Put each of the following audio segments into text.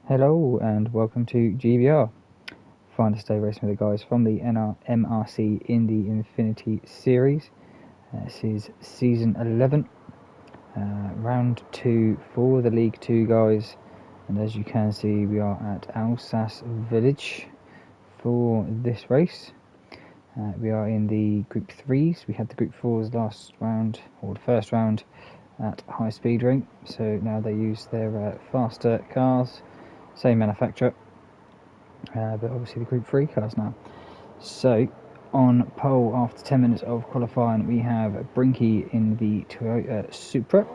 Hello and welcome to GBR. Find us today racing with the guys from the MRC Indy Infinity Series. This is season 11, round 2 for the League 2 guys. And as you can see, we are at Alsace Village for this race. We are in the Group 3s. We had the Group 4s last round, or the first round, at High Speed Ring. So now they use their faster cars. Same manufacturer, but obviously the Group 3 cars now. So, on pole after 10 minutes of qualifying, we have Brinky in the Toyota Supra.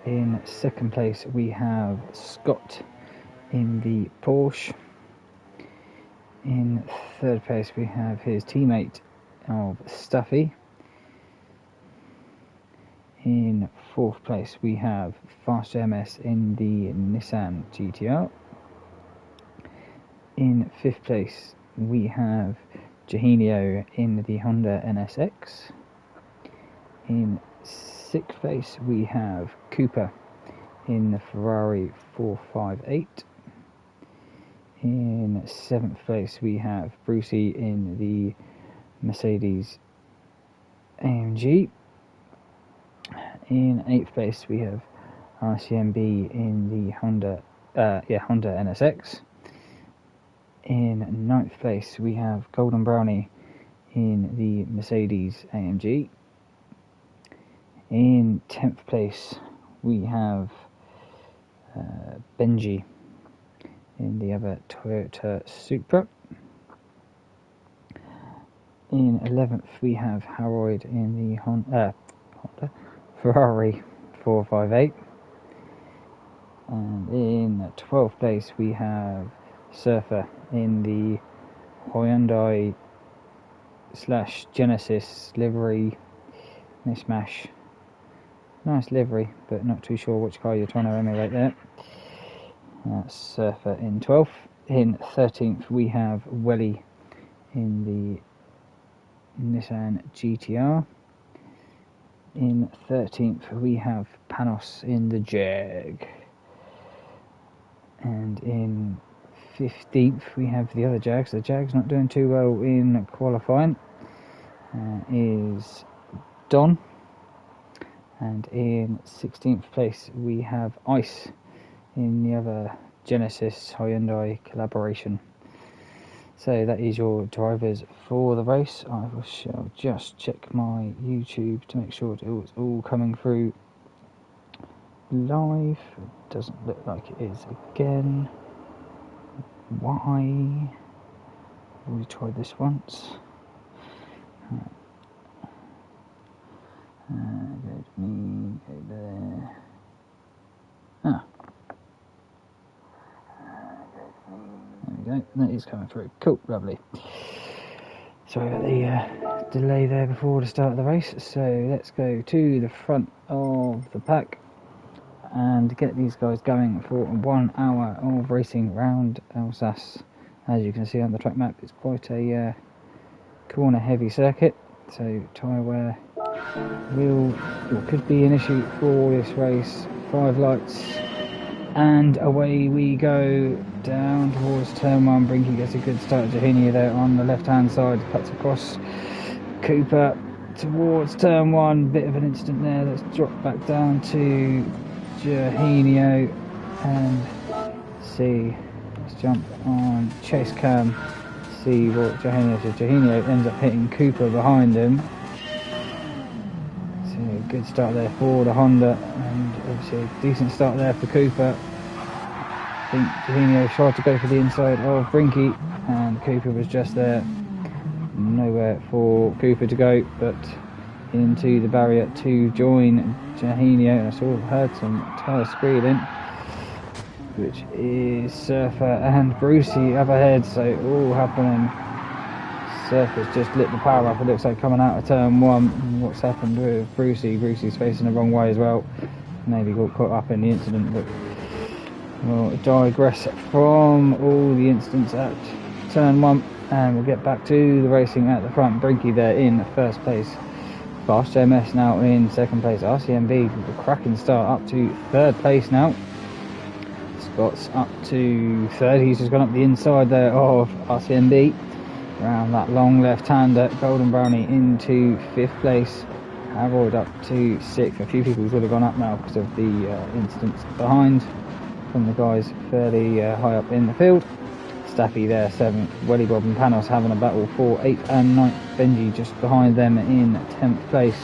In second place, we have Scott in the Porsche. In third place, we have his teammate of Stuffy. In fourth place, we have Fast MS in the Nissan GTR. In fifth place, we have Jahinio in the Honda NSX. In sixth place, we have Cooper in the Ferrari 458. In seventh place, we have Brucey in the Mercedes AMG. In eighth place, we have RCMB in the Honda NSX. In ninth place, we have Golden Brownie in the Mercedes AMG. In 10th place, we have Benji in the other Toyota Supra. In 11th, we have Harold in the Honda Ferrari 458. And in 12th place, we have Surfer in the Hyundai / Genesis livery mishmash. Nice livery, but not too sure which car you're trying to emulate there. That's Surfer in 12th. In 13th, we have Welly in the Nissan GTR. In 13th, we have Panos in the Jag. And in 15th, we have the other Jags. The Jags not doing too well in qualifying. Is Don. And in 16th place, we have Ice in the other Genesis Hyundai collaboration. So that is your drivers for the race. I shall just check my YouTube to make sure it's all coming through live. It doesn't look like it is again. Why? We tried this once. Go to me, go there. There we go, that is coming through. Cool, lovely. Sorry about the delay there before the start of the race. So let's go to the front of the pack and get these guys going for 1 hour of racing round Alsace. As you can see on the track map, it's quite a corner heavy circuit, so tyre wear could be an issue for this race. 5 lights and away we go down towards turn 1. Brinky gets a good start. Jahinio there on the left hand side, cuts across Cooper towards turn 1. Bit of an incident there. Let's drop back down to Jahinio and see. Let's jump on chase cam, see what Jahinio says. Jahinio ends up hitting Cooper behind him. So good start there for the Honda, and obviously a decent start there for Cooper. I think Jahinio tried to go for the inside of Brinky, and Cooper was just there. Nowhere for Cooper to go, but into the barrier to join Jahinio. I sort of heard some tyre squealing, which is Surfer and Brucey up ahead, so all happening. Surfer's just lit the power up, it looks like, coming out of turn 1. What's happened with Brucey? Brucey's facing the wrong way as well. Maybe got caught up in the incident, but we'll digress from all the incidents at turn 1 and we'll get back to the racing at the front. Brinky there in first place. Fast MS now in second place. RCMB with a cracking start up to third place now. Scott's up to third. He's just gone up the inside there of RCMB. Around that long left-hander, Golden Brownie into 5th place. Harold up to 6th. A few people would have gone up now because of the incidents behind from the guys fairly high up in the field. Staffy there 7th. Welly Bob and Panos having a battle for 8th and 9th. Benji just behind them in 10th place.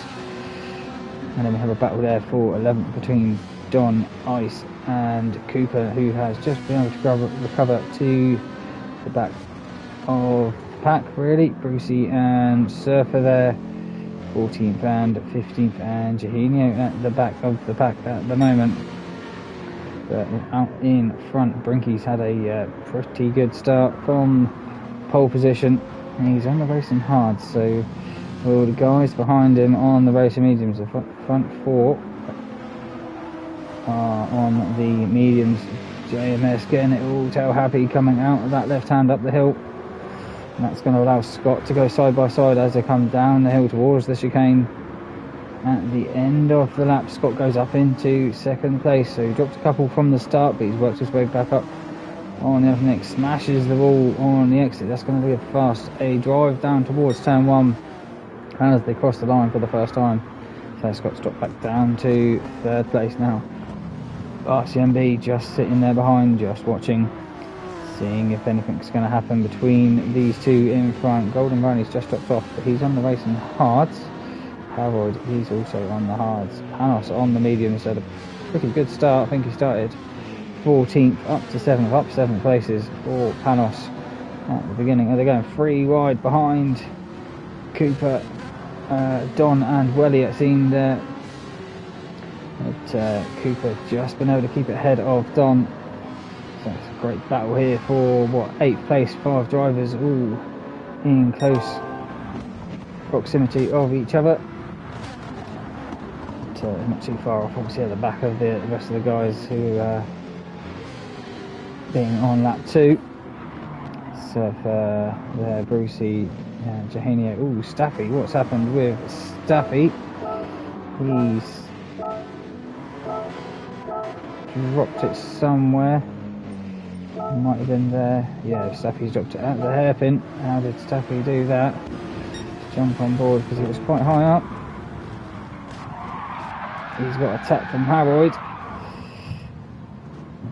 And then we have a battle there for 11th between Don, Ice and Cooper, who has just been able to recover to the back of pack really. Brucey and Surfer there 14th and 15th, and Jahinio at the back of the pack at the moment. But out in front, Brinky's had a pretty good start from pole position. He's on the racing hard, so all the guys behind him on the racing mediums, the front 4 are on the mediums. JMS getting it all tail happy coming out of that left hand up the hill. And that's going to allow Scott to go side by side as they come down the hill towards the chicane. At the end of the lap, Scott goes up into 2nd place, so he dropped a couple from the start, but he's worked his way back up on the other neck, smashes the wall on the exit. That's going to be a drive down towards turn 1 as they cross the line for the first time. So Scott's dropped back down to 3rd place now. RCMB just sitting there behind, just watching, seeing if anything's going to happen between these two in front. Golden Brownie's just dropped off, but he's on the racing hards. Harold, he's also on the hards. Panos on the mediums, had a pretty good start. I think he started 14th up to 7th, up 7 places for Panos at the beginning. They're going 3 wide behind Cooper, Don and Welly at scene there. But Cooper just been able to keep it ahead of Don. So it's a great battle here for 8th place, 5 drivers all in close proximity of each other. But not too far off, obviously at the back of the rest of the guys who are being on lap 2. So there, Brucey, Jahinio. Ooh, Staffy. What's happened with Staffy? He's dropped it somewhere. Might have been there. Yeah, Staffy's dropped it at the hairpin. How did Staffy do that? Just jump on board because it was quite high up. He's got a tap from Harold.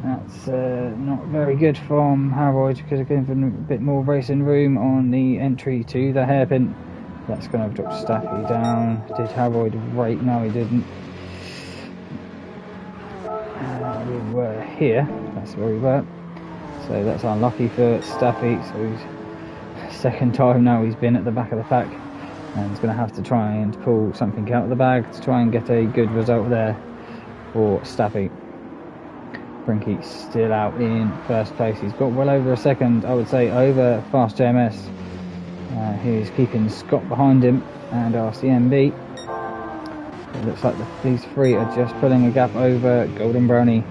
That's not very good from Harold, because it gives him a bit more racing room on the entry to the hairpin. That's going to have dropped Staffy down. Did Harold rate? No, he didn't. We were here. That's where we were. So that's unlucky for Staffy. So he's 2nd time now he's been at the back of the pack. And he's going to have to try and pull something out of the bag to try and get a good result there for Staffy. Brinky still out in 1st place. He's got well over a second, I would say, over Fast JMS. He's keeping Scott behind him and RCMB. It looks like these 3 are just pulling a gap over Golden Brownie.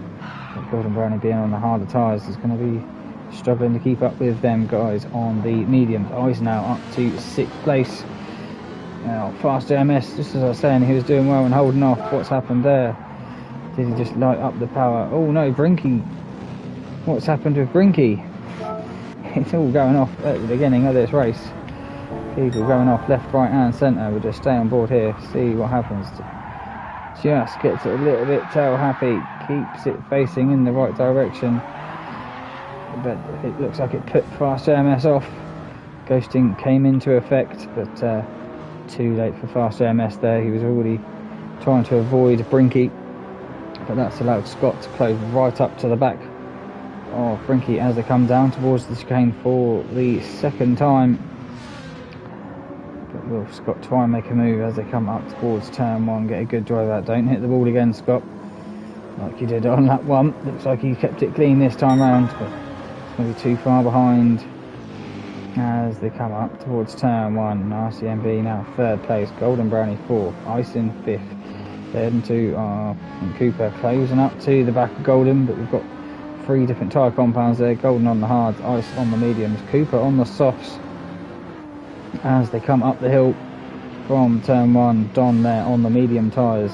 But Golden Brownie being on the harder tyres is going to be struggling to keep up with them guys on the mediums. He's now up to 6th place. Now, Fast JMS, just as I was saying, he was doing well and holding off. What's happened there? Did he just light up the power? Oh no, Brinky. What's happened with Brinky? It's all going off at the beginning of this race. People going off left, right and centre. We'll just stay on board here, see what happens. Just gets it a little bit tail happy, keeps it facing in the right direction. But it looks like it put Fast JMS off. Ghosting came into effect, but too late for Fast JMS there. He was already trying to avoid Brinky, but that's allowed Scott to close right up to the back of Brinky as they come down towards the chicane for the 2nd time. But will Scott try and make a move as they come up towards turn 1, get a good drive out. Don't hit the wall again, Scott, like you did on lap 1. Looks like he kept it clean this time round, but it's going to be too far behind as they come up towards turn 1. RCMB now 3rd place, Golden Brownie 4th, Ice in 5th. They're heading to and Cooper closing up to the back of Golden, but we've got 3 different tyre compounds there. Golden on the hards, Ice on the mediums, Cooper on the softs as they come up the hill from turn 1. Don there on the medium tyres.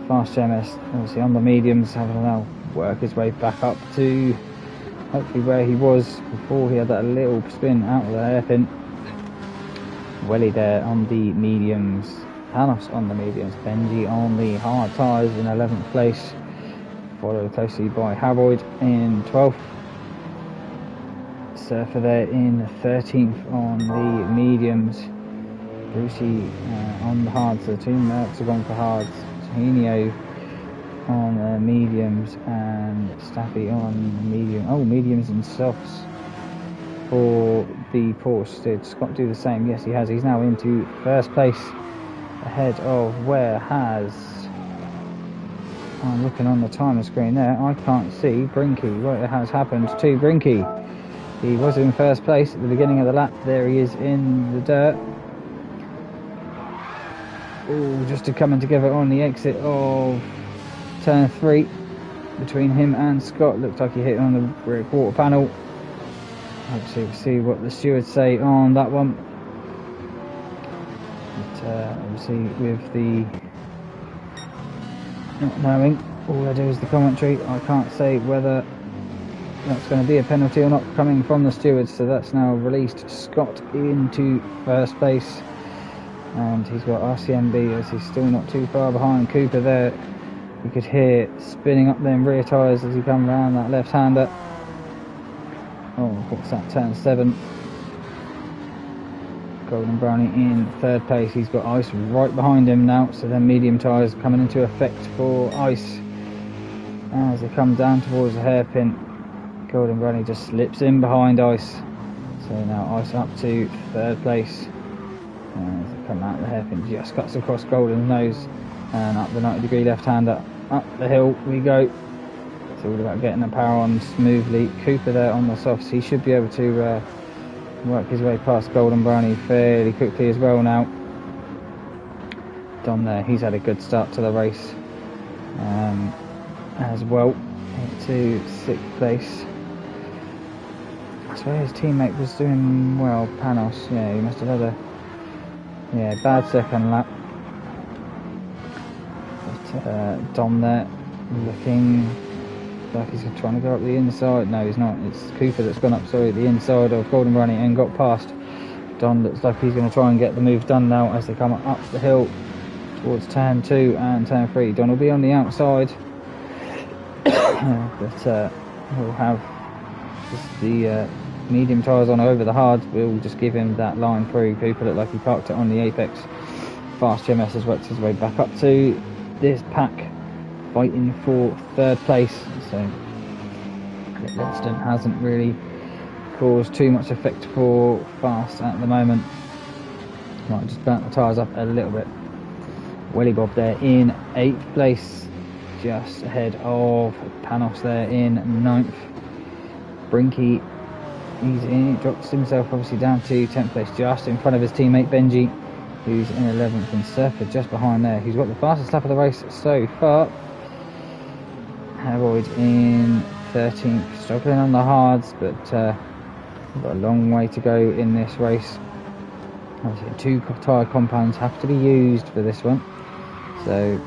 Fast JMS obviously on the mediums, having a work his way back up to hopefully where he was before. He had that little spin out of the hairpin. Welly there on the mediums, Panos on the mediums, Benji on the hard tyres in 11th place, followed closely by Harold in 12th. Surfer there in 13th on the mediums. Brucey on the hards, so the two Mercs have gone for hards. Henio on the mediums and Staffy on the mediums and softs for the Porsche. Did Scott do the same? Yes, he has. He's now into first place ahead of where has... I'm looking on the timer screen there. I can't see Brinky. What has happened to Brinky? He was in first place at the beginning of the lap. There he is in the dirt. Oh, just coming together on the exit of turn 3 between him and Scott. Looks like he hit on the rear quarter panel. Actually, we'll see what the stewards say on that one. But obviously, with the not knowing, all I do is the commentary. I can't say whether that's going to be a penalty or not coming from the stewards. So that's now released Scott into first place. And he's got RCMB as he's still not too far behind Cooper there. You could hear spinning up them rear tyres as he comes round that left-hander. Oh, what's that, turn 7. Golden Brownie in third place. He's got Ice right behind him now, so then medium tyres coming into effect for Ice. As they come down towards the hairpin, Golden Brownie just slips in behind Ice. So now Ice up to third place. As they come out of the hairpin, just cuts across Golden's nose and up the 90-degree left-hander. Up the hill we go. It's all about getting the power on smoothly. Cooper there on the softs. He should be able to work his way past Golden Brownie fairly quickly as well now. Dom there, he's had a good start to the race as well. Into 6th place. I swear his teammate was doing well, Panos. Yeah, he must have had a bad second lap. But Dom there looking like he's trying to go up the inside. No, he's not. It's Cooper that's gone up, sorry, the inside of Golden Brownie and got past. Don looks like he's going to try and get the move done now as they come up the hill towards turn 2 and turn 3. Don will be on the outside. But we'll have just the medium tyres on over the hards. We'll just give him that line through. Cooper looked like he parked it on the apex. Fast GMS has worked his way back up to this pack, fighting for third place. So the incident hasn't really caused too much effect for Fast at the moment. Might just burnt the tyres up a little bit. Welly Bob there in 8th place, just ahead of Panos there in 9th. Brinky, drops himself obviously down to 10th place, just in front of his teammate Benji, who's in 11th, and Surfer just behind there. He's got the fastest lap of the race so far. Harold in 13th, struggling on the hards, but we've got a long way to go in this race. Obviously 2 tyre compounds have to be used for this one, so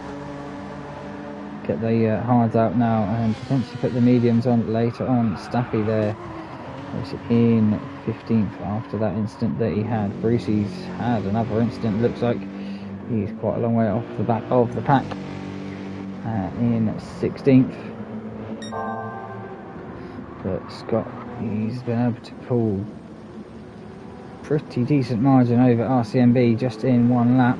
get the hards out now and potentially put the mediums on later on. Staffy there in 15th after that incident that he had. Brucey's had another incident. Looks like he's quite a long way off the back of the pack in 16th. But Scott, he's been able to pull pretty decent margin over RCMB just in one lap.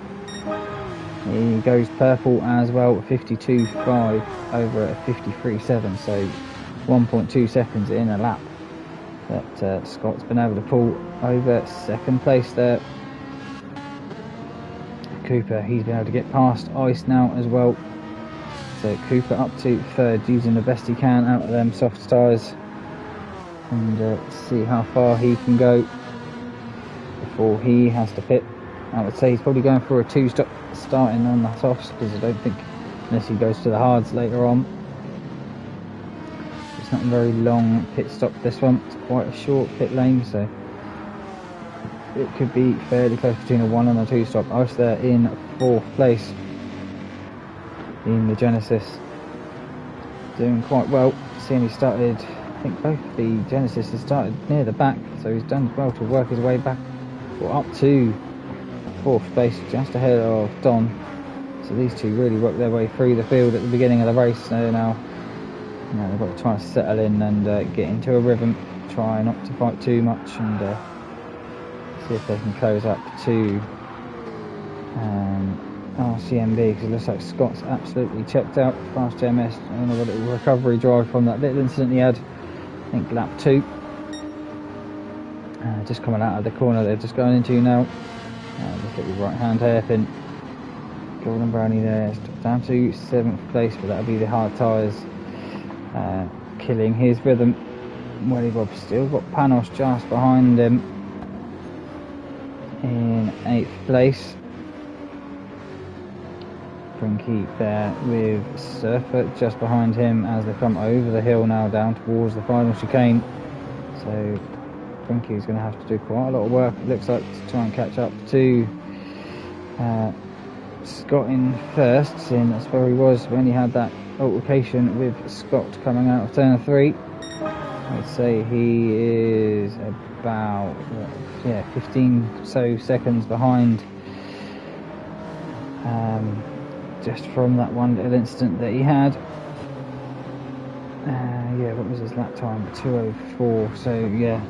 He goes purple as well, 52.5 over a 53.7, so 1.2 seconds in a lap. But Scott's been able to pull over second place there. Cooper, he's been able to get past Ice now as well. So Cooper up to third, using the best he can out of them soft tyres. And see how far he can go before he has to pit. I would say he's probably going for a 2-stop starting on the softs, because I don't think, unless he goes to the hards later on. It's not a very long pit stop, this one. It's quite a short pit lane, so it could be fairly close between a 1 and a 2 stop. Ice there in 4th place in the Genesis. doing quite well, seeing he started, I think both the Genesis has started near the back, so he's done well to work his way back, or up to 4th place, just ahead of Don. So these two really worked their way through the field at the beginning of the race. So now they've got to try and settle in and get into a rhythm, try not to fight too much, and see if they can close up to RCMB, because it looks like Scott's absolutely checked out. Fast JMS, another little recovery drive from that little incident he had, I think lap 2. Just coming out of the corner they're just going into now. Look at the right hand hairpin. Golden Brownie there, down to 7th place, but that'll be the hard tyres killing his rhythm. Welly Bob still got Panos just behind him in 8th place. Frankie there with Surfer just behind him as they come over the hill now down towards the final chicane. So Frankie's going to have to do quite a lot of work, it looks like, to try and catch up to Scott in first, seeing that's where he was when he had that altercation with Scott coming out of turn 3. I'd say he is about 15 so seconds behind, just from that one little incident that he had. What was his lap time? 2:04. So yeah,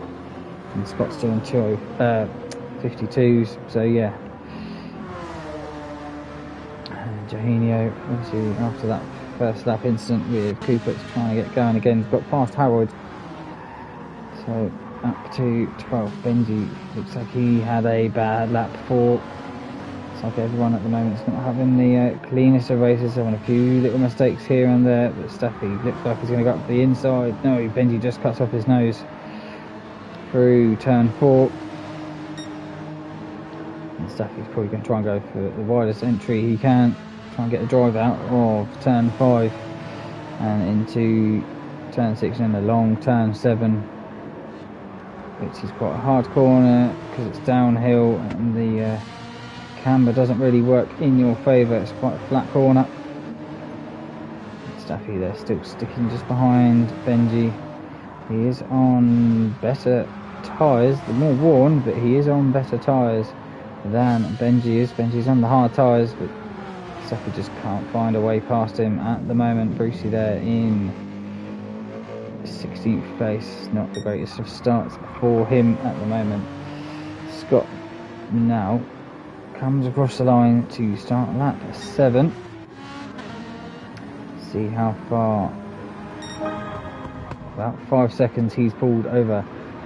and Scott's doing 2:52s. So yeah. Johanio, obviously after that first lap incident with Cooper, trying to get going again, got past Harold. So up to 12. Benji looks like he had a bad lap 4. It's like everyone at the moment is not having the cleanest of races, having a few little mistakes here and there, but Staffy looks like he's going to go up the inside. No, Benji just cuts off his nose through turn 4. And Staffy's probably going to try and go for the widest entry he can, try and get a drive out of turn 5 and into turn 6 and a long turn 7, which is quite a hard corner because it's downhill and the camber doesn't really work in your favour. It's quite a flat corner. Staffy there still sticking just behind Benji. He is on better tyres, the more worn, but he is on better tyres than Benji is. Benji's on the hard tyres, but Staffy just can't find a way past him at the moment. Brucey there in 16th place, not the greatest of starts for him at the moment. Scott now comes across the line to start lap 7. See how far, about 5 seconds he's pulled over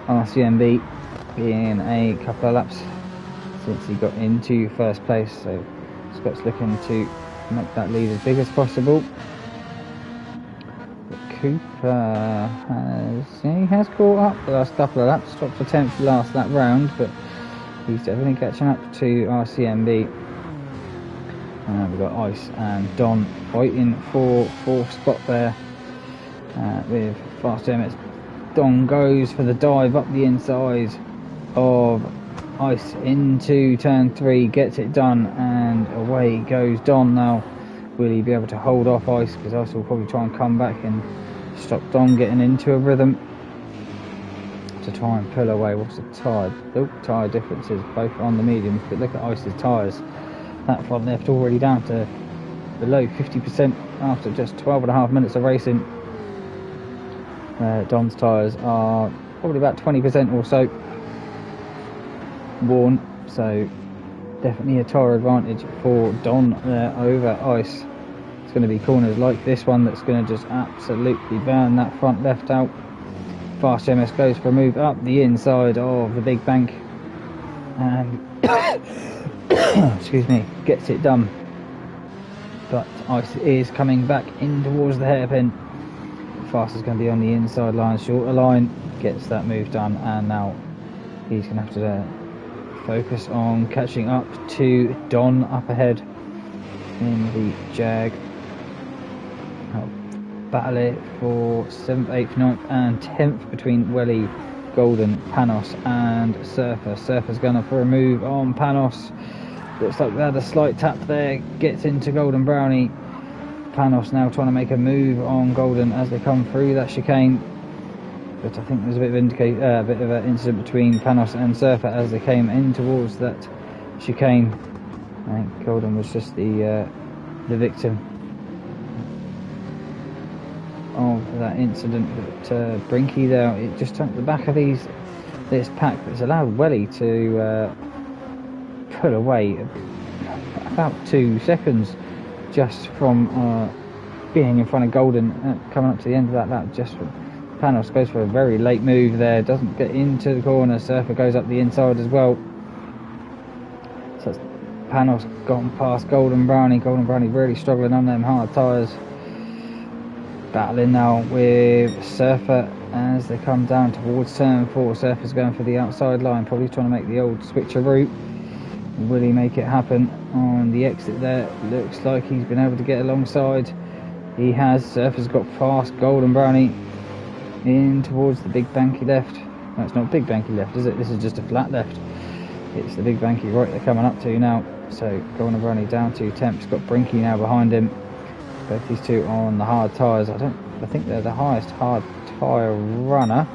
RCMB in a couple of laps since he got into first place. So Scott's looking to make that lead as big as possible. But Cooper has caught up the last couple of laps, dropped for 10th last lap round, but he's definitely catching up to RCMB. And we've got Ice and Don fighting for 4th spot there with Fast MX. Don goes for the dive up the inside of Ice into turn 3, gets it done, and away goes Don now. Will he be able to hold off Ice? Because Ice will probably try and come back and stop Don getting into a rhythm to try and pull away. What's the tyre? Tyre differences both on the mediums, but look at Ice's tyres. That front left already down to below 50% after just 12.5 minutes of racing. Don's tyres are probably about 20% or so worn, so definitely a tyre advantage for Don there over Ice. It's going to be corners like this one that's going to just absolutely burn that front left out. Fast MS goes for a move up the inside of the big bank and excuse me, gets it done, but Ice is coming back in towards the hairpin. Fast is going to be on the inside line, shorter line, gets that move done, and now he's going to have to focus on catching up to Don up ahead in the Jag. Battle it for 7th, 8th, 9th and 10th between Welly, Golden, Panos and Surfer. Surfer's going for a move on Panos. Looks like they had a slight tap there, gets into Golden Brownie. Panos now trying to make a move on Golden as they come through that chicane. But I think there's a bit of an incident between Panos and Surfer as they came in towards that chicane. I think Golden was just the victim of that incident. But Brinky there, it just took the back of this pack that's allowed Welly to pull away about 2 seconds just from being in front of Golden coming up to the end of that lap. Just from Panos goes for a very late move there, doesn't get into the corner. Surfer goes up the inside as well. So it's Panos gone past Golden Brownie. Golden Brownie really struggling on them hard tyres. Battling now with Surfer as they come down towards turn 4. Surfer's going for the outside line, probably trying to make the old switcheroo. Will he make it happen on the exit there? Looks like he's been able to get alongside. He has. Surfer's got past Golden Brownie in towards the big banky left. No, it's not big banky left, is it? This is just a flat left. It's the big banky right they're coming up to now. So Golden Brownie down to 10th. Got Brinky now behind him. Both these two on the hard tyres. I think they're the highest hard tyre runner.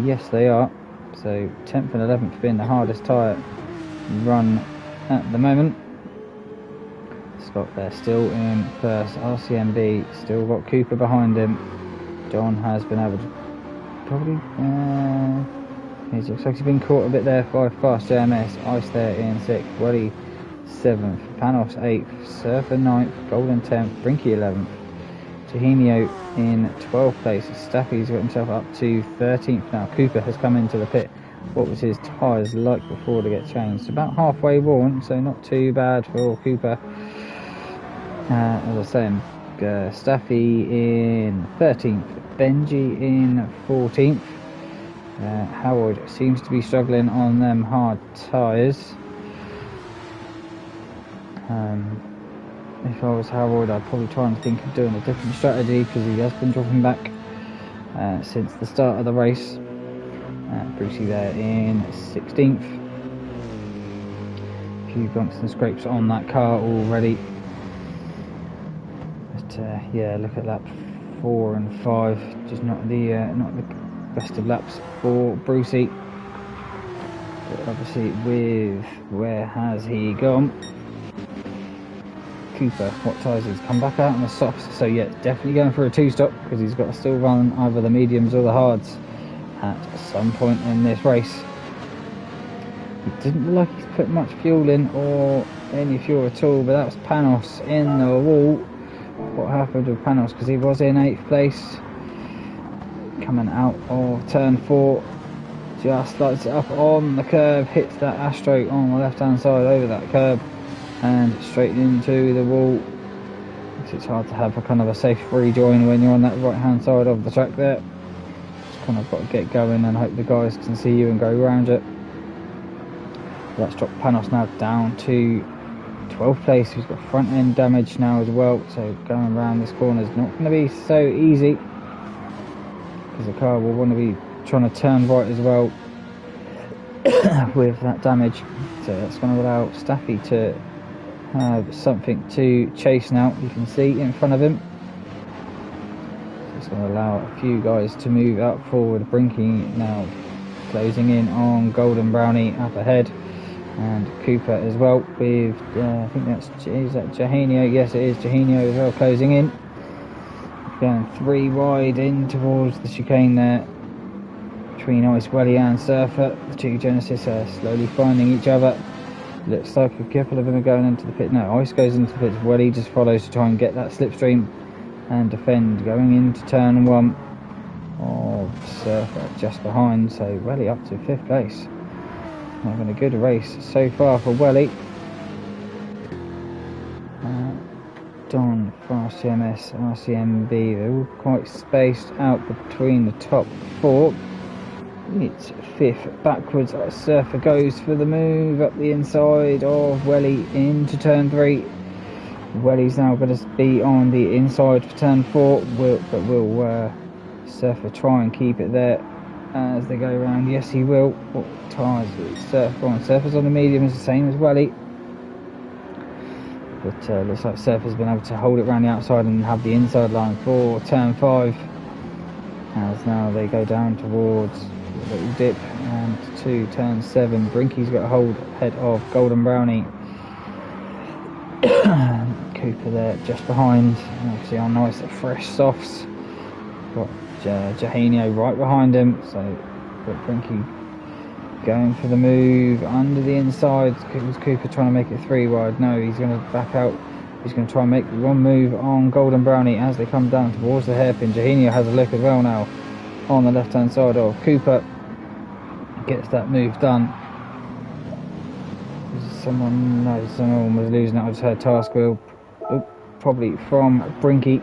Yes, they are. So 10th and 11th being the hardest tyre run at the moment. Scott there still in first. RCMB still got Cooper behind him. John has been able to probably he looks like he's been caught a bit there by Fast JMS. Ice there in 6th. Welly 7th. Panos 8th. Surfer 9th. Golden 10th. Brinky 11th. Tahinio in 12th place. Staffy's got himself up to 13th now. Cooper has come into the pit. What was his tyres like before they get changed? About halfway worn, so not too bad for Cooper. As I was saying, Staffy in 13th. Benji in 14th. Howard seems to be struggling on them hard tyres. If I was Howard, I'd probably try and think of doing a different strategy because he has been dropping back since the start of the race. Brucey there in 16th. A few bumps and scrapes on that car already. But yeah, look at lap 4 and 5. Just not the best of laps for Brucey. But obviously, with where has he gone? Cooper, what tyres he's come back out on the softs, so yeah, definitely going for a 2-stop because he's got to still run either the mediums or the hards at some point in this race. It didn't look like he's put much fuel in or any fuel at all, but that was Panos in the wall. What happened with Panos, because he was in 8th place coming out of turn 4, just lights it up on the curb, hits that Astro on the left hand side over that curb and straight into the wall. It's hard to have a kind of a safe rejoin when you're on that right hand side of the track there. Just kind of got to get going and hope the guys can see you and go around it. Let's drop Panos now down to 12th place. He's got front end damage now as well, so going around this corner is not going to be so easy because the car will want to be trying to turn right as well with that damage. So that's going to allow Staffy to have something to chase now. You can see in front of him. So it's going to allow a few guys to move up forward. Brinky now closing in on Golden Brownie up ahead, and Cooper as well with I think is that Jahenio? Yes, it is Jahenio as well closing in. Going 3 wide in towards the chicane there between Ice, Welly and Surfer. The two Genesis are slowly finding each other. Looks like a couple of them are going into the pit. No, Ice goes into the pit. Welly just follows to try and get that slipstream and defend. Going into turn 1 of Surfer just behind. So Welly up to 5th place. Having a good race so far for Welly. Don, Fast CMS, RCMB, they're all quite spaced out between the top 4. It's 5th backwards. Surfer goes for the move up the inside of Welly into turn 3. Welly's now going to be on the inside for turn 4. Will Surfer try and keep it there as they go around? Yes, he will. What tyres is Surfer on? Surfer's on the medium, is the same as Welly. But looks like Surf has been able to hold it around the outside and have the inside line for turn 5. As now they go down towards a little dip and to turn 7. Brinky's got a hold ahead of Golden Brownie. Cooper there just behind, and obviously on nice fresh softs. Got Jahenio right behind him, so got Brinky going for the move under the inside. Cooper trying to make it 3 wide. No, he's going to back out. He's going to try and make one move on Golden Brownie as they come down towards the hairpin. Jahenio has a look as well now on the left hand side of Cooper. Gets that move done. Someone was losing it. I just heard task wheel, probably from Brinky.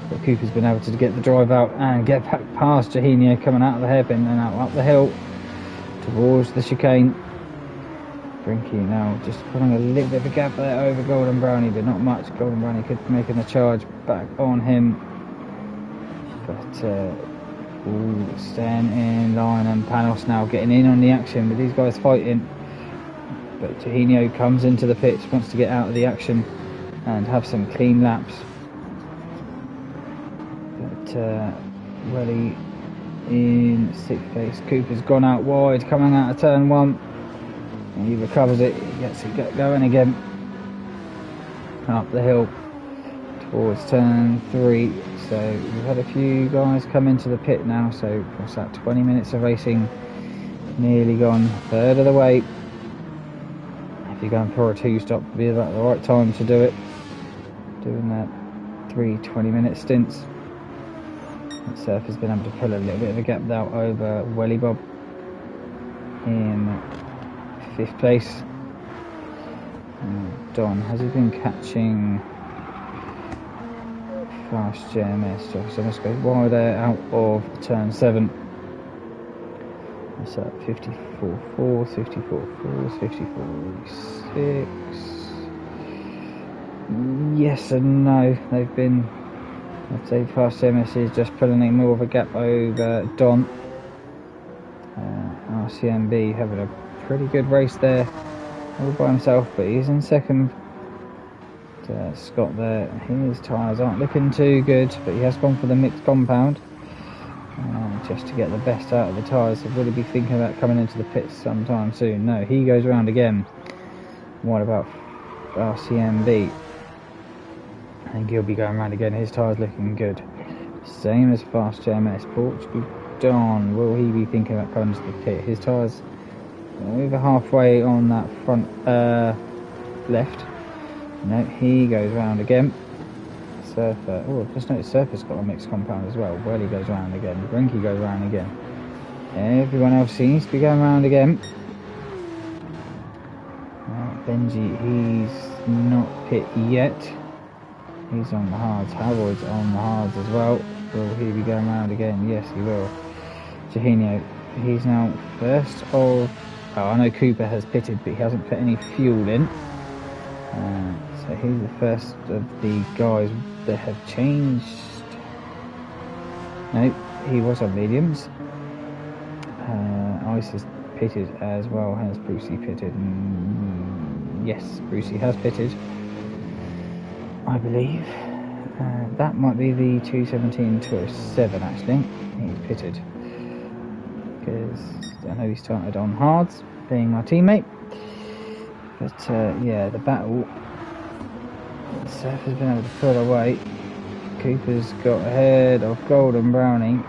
But Cooper's been able to get the drive out and get back past Jahenio coming out of the hairpin and out up the hill towards the chicane. Brinky now just putting a little bit of a gap there over Golden Brownie, but not much. Golden Brownie could be making a charge back on him. But staying in line, and Panos now getting in on the action with these guys fighting. But Jahenio comes into the pits, wants to get out of the action and have some clean laps. But Welly in 6th place. Cooper's gone out wide, coming out of turn 1. And he recovers it, he gets it going again. Up the hill towards turn 3. So we've had a few guys come into the pit now. So what's that, 20 minutes of racing nearly gone, third of the way. If you're going for a 2-stop, it'd be about the right time to do it. Doing that 3 20-minute stints. And Surf has been able to pull a little bit of a gap now over Welly Bob in 5th place. And Don, has he been catching fast JMS? So let's go wider out of turn 7. What's that? 54.4, 54.4, 54.6. Yes and no. They've been, I'd say, fast JMS is just pulling in more of a gap over Don. RCMB having a pretty good race there, all by himself, but he's in 2nd. Scott there, his tyres aren't looking too good, but he has gone for the mixed compound just to get the best out of the tyres. So will he be thinking about coming into the pits sometime soon? No, he goes round again. What about RCMB? I think he'll be going round again. His tyres looking good. Same as fast JMS. Portugal Don, will he be thinking about coming into the pit? His tyres over halfway on that front left. No, he goes round again. Surfer, oh, just noticed Surfer's got a mixed compound as well. Welly goes round again. Brinky goes round again. Everyone else seems to be going round again. Benji, he's not pit yet. He's on the hards. Harold's on the hards as well. Will he be going round again? Yes, he will. Jahenio, he's now first of... Oh, I know Cooper has pitted, but he hasn't put any fuel in. So he's the first of the guys that have changed. No, he was on mediums. Ice has pitted as well. Has Brucey pitted? Yes, Brucey has pitted, I believe. That might be the 217-207 actually. He's pitted. Because I know he started on hards, being my teammate. But yeah, the battle, Surf has been able to pull away. Cooper's got ahead of Golden Brownie,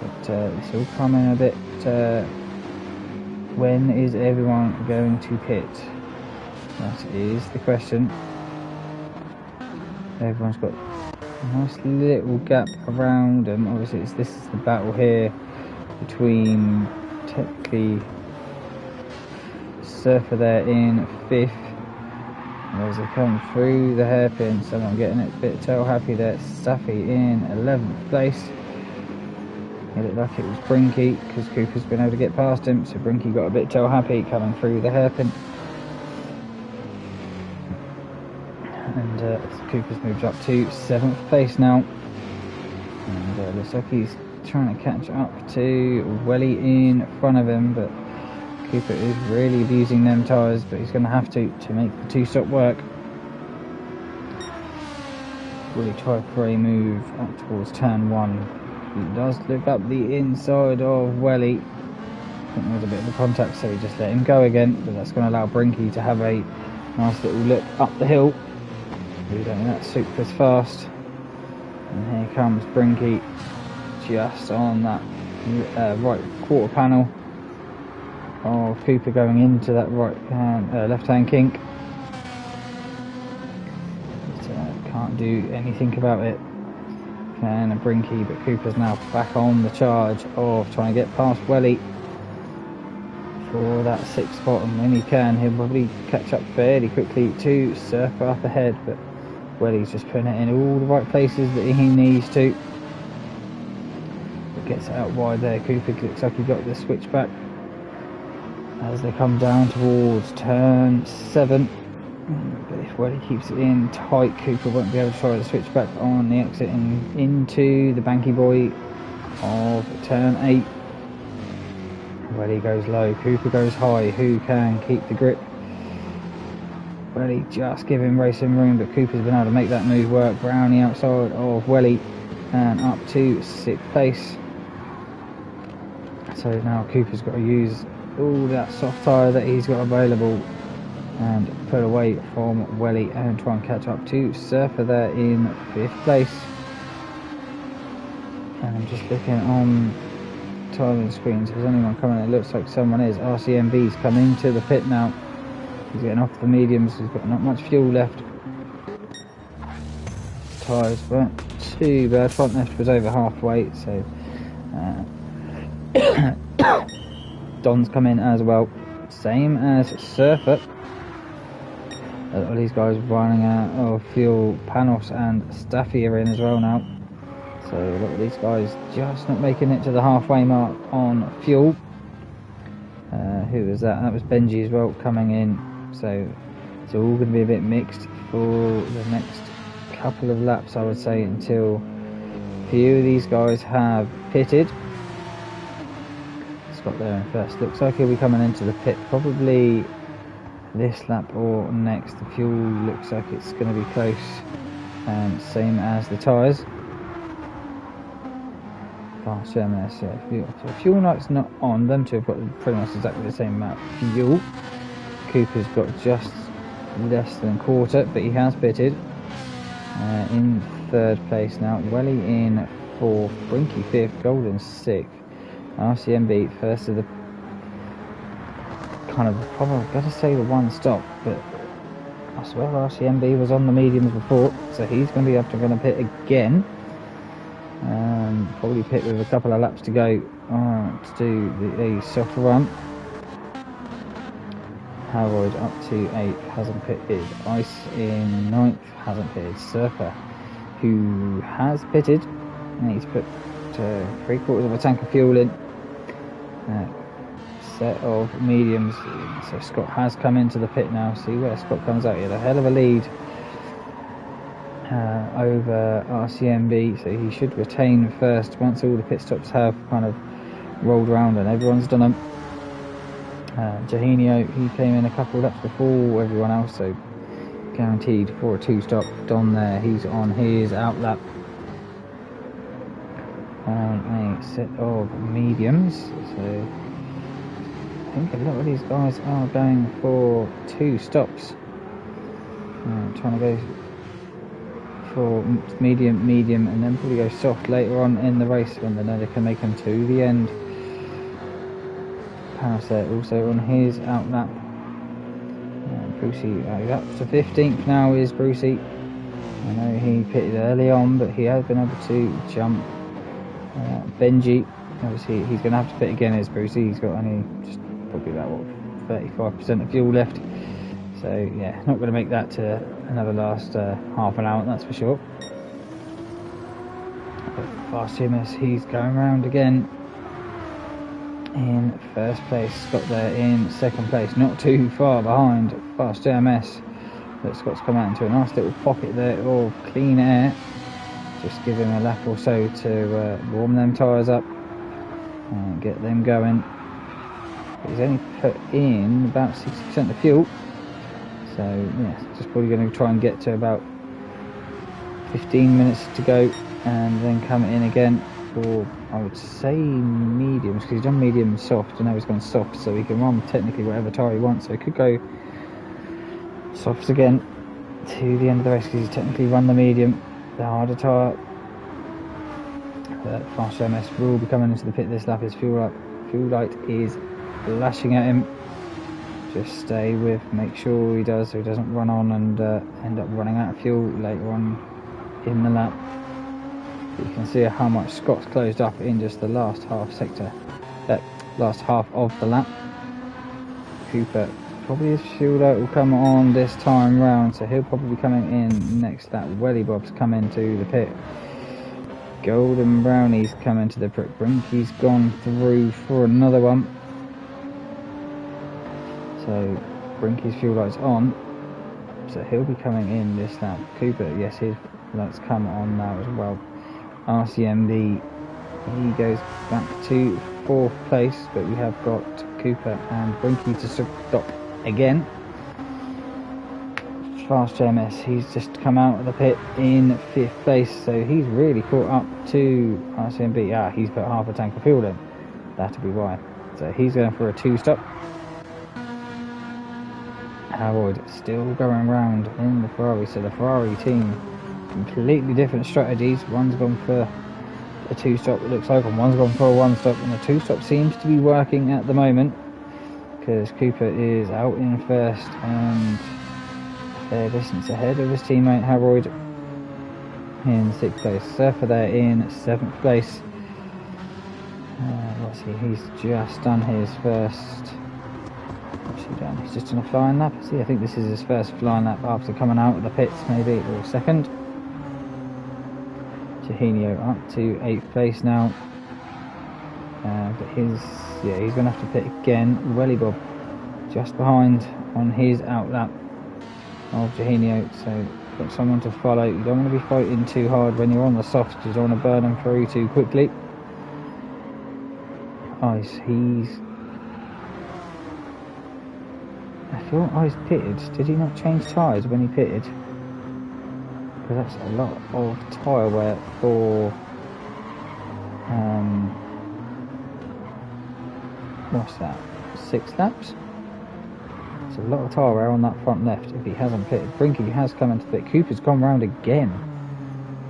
but it's all coming a bit. When is everyone going to pit? That is the question. Everyone's got a nice little gap around them. Obviously, this is the battle here between technically Surfer there in 5th. As they come through the hairpin, someone getting it a bit tail happy there. Safi in 11th place. It looked like it was Brinky because Cooper's been able to get past him, so Brinky got a bit tail happy coming through the hairpin. And Cooper's moved up to 7th place now. And looks like he's trying to catch up to Welly in front of him, but Cooper is really abusing them tyres, but he's going to have to make the two-stop work. Really try for a move up towards turn 1. He does look up the inside of Welly. I think there was a bit of a contact, so he just let him go again, but that's going to allow Brinky to have a nice little look up the hill. We don't think that's super fast. And here comes Brinky, just on that right quarter panel of Cooper, going into that left-hand kink. Can't do anything about it. Can Brinky, but Cooper's now back on the charge of trying to get past Welly for that 6th spot, and when he can, he'll probably catch up fairly quickly to Surfer up ahead, but Welly's just putting it in all the right places that he needs to. It gets out wide there. Cooper looks like he got the switch back as they come down towards turn 7. But if Welly keeps it in tight, Cooper won't be able to try the switch back on the exit and into the banky boy of turn 8. Welly goes low, Cooper goes high. Who can keep the grip? Welly just giving racing room, but Cooper's been able to make that move work. Round the outside of Welly and up to 6th place. So now Cooper's got to use all that soft tyre that he's got available and pull away from Welly and try and catch up to Surfer there in 5th place. And I'm just looking on timing screens. If there's anyone coming, it looks like someone is. RCMB's come into the pit now. He's getting off the mediums. He's got not much fuel left. Tyres weren't too bad. Front left was over halfway, so Don's come in as well, same as Surfer. A lot of these guys running out of fuel. Panos and Staffy are in as well now. So a lot of these guys just not making it to the halfway mark on fuel. Who was that? That was Benji as well coming in. So it's all going to be a bit mixed for the next couple of laps, I would say, until a few of these guys have pitted. Scott there in first. Looks like he'll be coming into the pit probably this lap or next. The fuel looks like it's going to be close, same as the tyres. Fast MS, yeah. Fuel night's not on. Them two have got pretty much exactly the same amount of fuel. Cooper's got just less than a quarter, but he has pitted. In 3rd place now. Welly in 4th, Brinky 5th, Golden 6th. RCMB first of the kind of, probably I've got to say the one stop, but I swear RCMB was on the mediums before, so he's going to be going to pit again. Probably pit with a couple of laps to go to do the soft run. Harold up to 8th, hasn't pitted. Ice in 9th, hasn't pitted. Surfer, who has pitted, and he's put 3/4 of a tank of fuel in. Set of mediums, so Scott has come into the pit now. See where Scott comes out. He had a hell of a lead over RCMB, so he should retain first once all the pit stops have kind of rolled around and everyone's done them. Jahinio, he came in a couple of laps before everyone else, so guaranteed for a 2-stop. Don there, he's on his out lap. A set of mediums, so I think a lot of these guys are going for 2 stops. Trying to go for medium, and then probably go soft later on in the race when they know they can make them to the end. Paraset also on his out lap. Brucey up to 15th now is Brucey. I know he pitted early on, but he has been able to jump Benji. Obviously he's going to have to pit again as Brucey. He's got only just probably about 35% of fuel left. So yeah, not going to make that to another last half an hour, that's for sure. But Fast MS, he's going round again in 1st place. Scott there in 2nd place, not too far behind Fast MS. But Scott's come out into a nice little pocket there of clean air. Just give him a lap or so to warm them tyres up and get them going. He's only put in about 60% of fuel, so yeah, just probably going to try and get to about 15 minutes to go, and then come in again for, I would say, mediums, because he's done medium and soft, and now he's gone soft, so he can run technically whatever tyre he wants. So he could go soft again to the end of the race, because he's technically run the medium, the harder tyre. Faster MS will be coming into the pit this lap. His fuel light is flashing at him. Just stay with, make sure he does, so he doesn't run on and end up running out of fuel later on in the lap. But you can see how much Scott's closed up in just the last half sector, last half of the lap. Cooper, probably his fuel light will come on this time round, so he'll probably be coming in next lap. Welly Bob's come into the pit. Golden Brownie's come into the pit. Brinky's gone through for another one. So Brinky's fuel light's on, so he'll be coming in this lap. Cooper, yes, his lights come on now as well. RCMB, he goes back to 4th place, but we have got Cooper and Brinky to stop again. Fast JMS, he's just come out of the pit in 5th place, so he's really caught up to RCMB. He's put half a tank of fuel in, that'll be why. So he's going for a 2-stop. Harold still going round in the Ferrari, so the Ferrari team, completely different strategies. One's gone for a 2-stop, it looks like, and one's gone for a 1-stop, and the 2-stop seems to be working at the moment, because Cooper is out in 1st and a fair distance ahead of his teammate Harold in 6th place. Surfer there in 7th place. What's he? He's just done his first. What's he done? He's just done a flying lap. See, I think this is his first flying lap after coming out of the pits, maybe, or second. Jahinio up to 8th place now. But he's going to have to pit again. Welly Bob just behind on his out lap of Jahinio, so got someone to follow. You don't want to be fighting too hard when you're on the softs, you don't want to burn them through too quickly. Ice, I thought Ice pitted. Did he not change tyres when he pitted? Because that's a lot of tyre wear for what's that, 6 laps? It's a lot of tyre wear on that front left if he hasn't pitted. Brinky has come into the pit. Cooper's gone round again,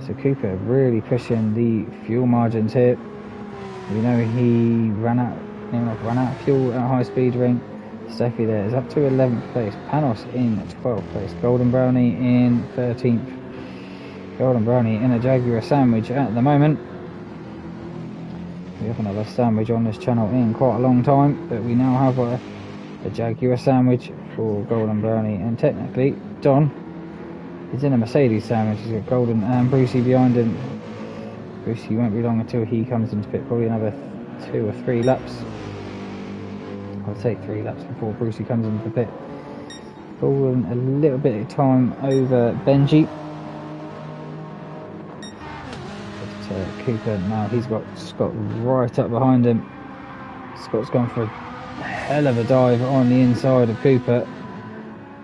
so Cooper really pushing the fuel margins here. We know he ran out of fuel at a high speed ring. Steffi there is up to 11th place. Panos in 12th place. Golden Brownie in 13th. Golden Brownie in a Jaguar sandwich at the moment. We haven't had a sandwich on this channel in quite a long time, but we now have a Jaguar sandwich for Golden Brownie, and technically Don is in a Mercedes sandwich. He's got Golden and Brucey behind him. Brucey won't be long until he comes into pit, probably another 2 or 3 laps. I'll take 3 laps before Brucey comes into the pit. Fallen a little bit of time over Benji. But Cooper now, he's got Scott right up behind him. Scott's gone for a hell of a dive on the inside of Cooper.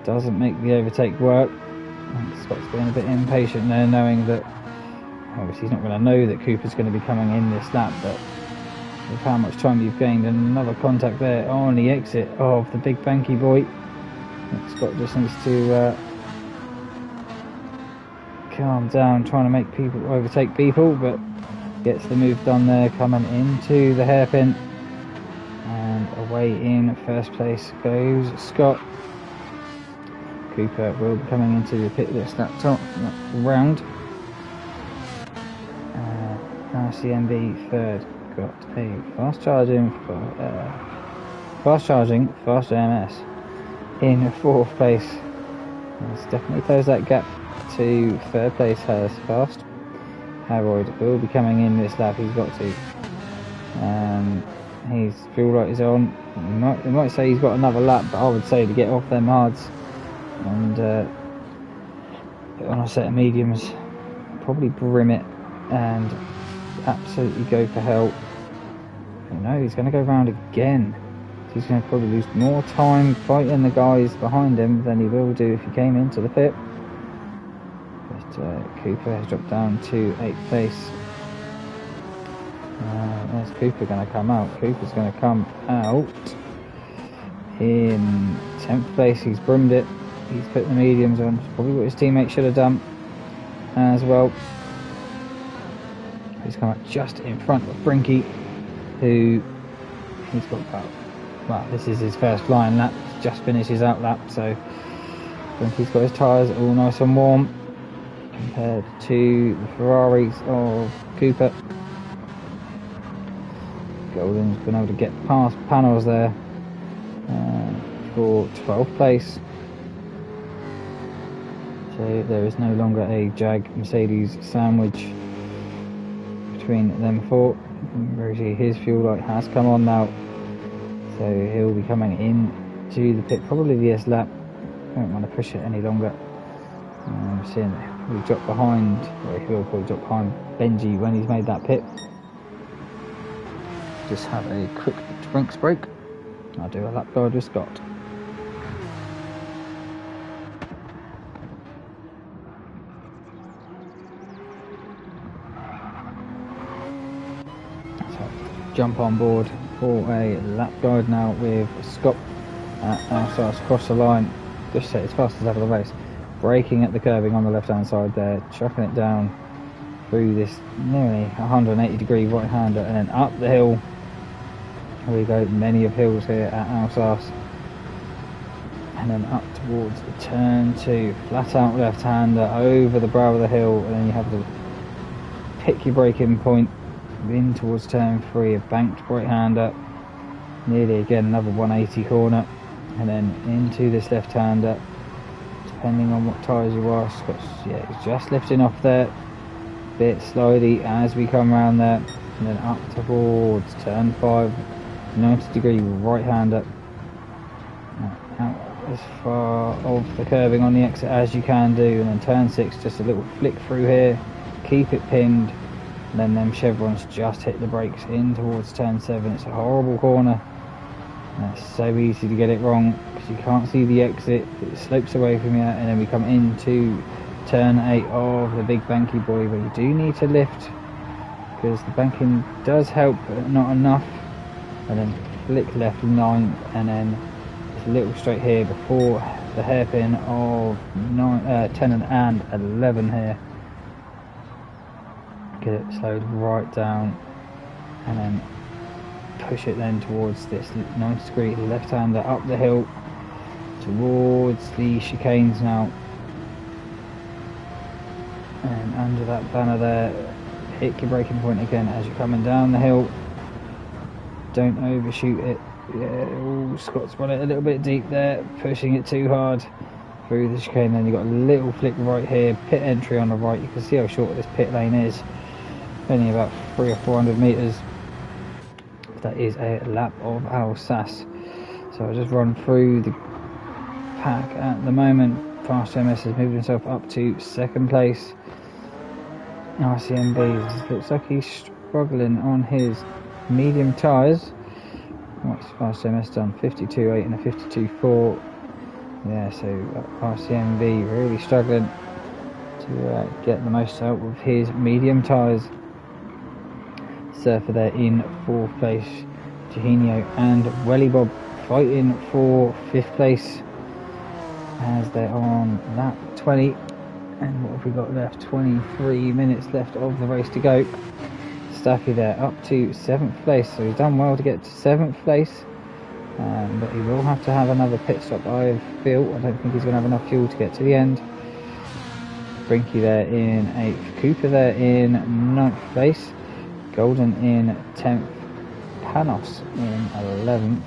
Doesn't make the overtake work. And Scott's getting a bit impatient there, knowing that obviously he's not going to know that Cooper's going to be coming in this lap, but with how much time you've gained, and another contact there on the exit of the big banky boy. Scott just needs to calm down, trying to make people overtake people, but gets the move done there, coming into the hairpin, and away in 1st place goes Scott. Cooper will be coming into the pit this round. RCMB 3rd, got a fast charging fast AMS in 4th place. Let's definitely close that gap to 3rd place. Has fast. Harold will be coming in this lap. He's got to. His fuel light is on. You might say he's got another lap, but I would say to get off them hards and put on a set of mediums, probably brim it and absolutely go for hell. No, he's going to go round again. He's going to probably lose more time fighting the guys behind him than he will do if he came into the pit. But Cooper has dropped down to 8th place. Where's Cooper going to come out? Cooper's going to come out in 10th place. He's broomed it. He's put the mediums on. Probably what his teammate should have done as well. He's come out just in front of Brinky, who he's got about, well, this is his first flying lap. He's just finished his out lap, so Brinky's got his tyres all nice and warm compared to the Ferraris of Cooper. Golden's been able to get past panels there for 12th place. So there is no longer a Jag Mercedes sandwich between them four. His fuel light has come on now, so he'll be coming in to the pit, probably the S lap. Don't want to push it any longer. I'm seeing he'll drop behind, or he'll probably drop behind Benji when he's made that pit. Just have a quick drinks break. I'll do a lap guide with Scott. Jump on board for a lap guide now with Scott outside across the line, just set his fastest lap of the race, braking at the curbing on the left hand side there, chucking it down through this nearly 180 degree right hander and then up the hill. Here we go, many of hills here at Alsace, and then up towards turn 2, flat out left hander over the brow of the hill, and then you have to pick your braking point in towards turn 3, a banked right hander, nearly again another 180 corner, and then into this left hander, depending on what tyres you are. Yeah, he's just lifting off there, bit slidey as we come around there, and then up towards turn 5, 90 degree right hander, out as far off the curbing on the exit as you can do, and then turn 6, just a little flick through here, keep it pinned. And then them chevrons just hit the brakes in towards turn 7. It's a horrible corner. And it's so easy to get it wrong because you can't see the exit. It slopes away from you, and then we come into turn 8 of the big banky boy, where you do need to lift because the banking does help, but not enough. And then flick left 9, and then this little straight here before the hairpin of 10 and 11 here. Get it slowed right down, and then push it then towards this 90 degree left hander up the hill towards the chicanes now, and under that banner there, hit your braking point again as you're coming down the hill. Don't overshoot it. Yeah, ooh, Scott's run it a little bit deep there, pushing it too hard through the chicane. Then you've got a little flick right here, pit entry on the right. You can see how short this pit lane is, only about 300 or 400 metres. That is a lap of Alsace. So I'll just run through the pack at the moment. Fast MS has moved himself up to 2nd place. RCMB looks like he's struggling on his medium tyres. What's Fast MS done? 52.8 and a 52.4. Yeah, so RCMB really struggling to get the most out of his medium tyres. Surfer there in 4th place. Juninho and Welly Bob fighting for 5th place as they're on lap 20. And what have we got left? 23 minutes left of the race to go. Staffy there up to 7th place, so he's done well to get to 7th place, but he will have to have another pit stop, I feel. I don't think he's going to have enough fuel to get to the end. Brinky there in 8th, Cooper there in 9th place, Golden in 10th, Panos in 11th,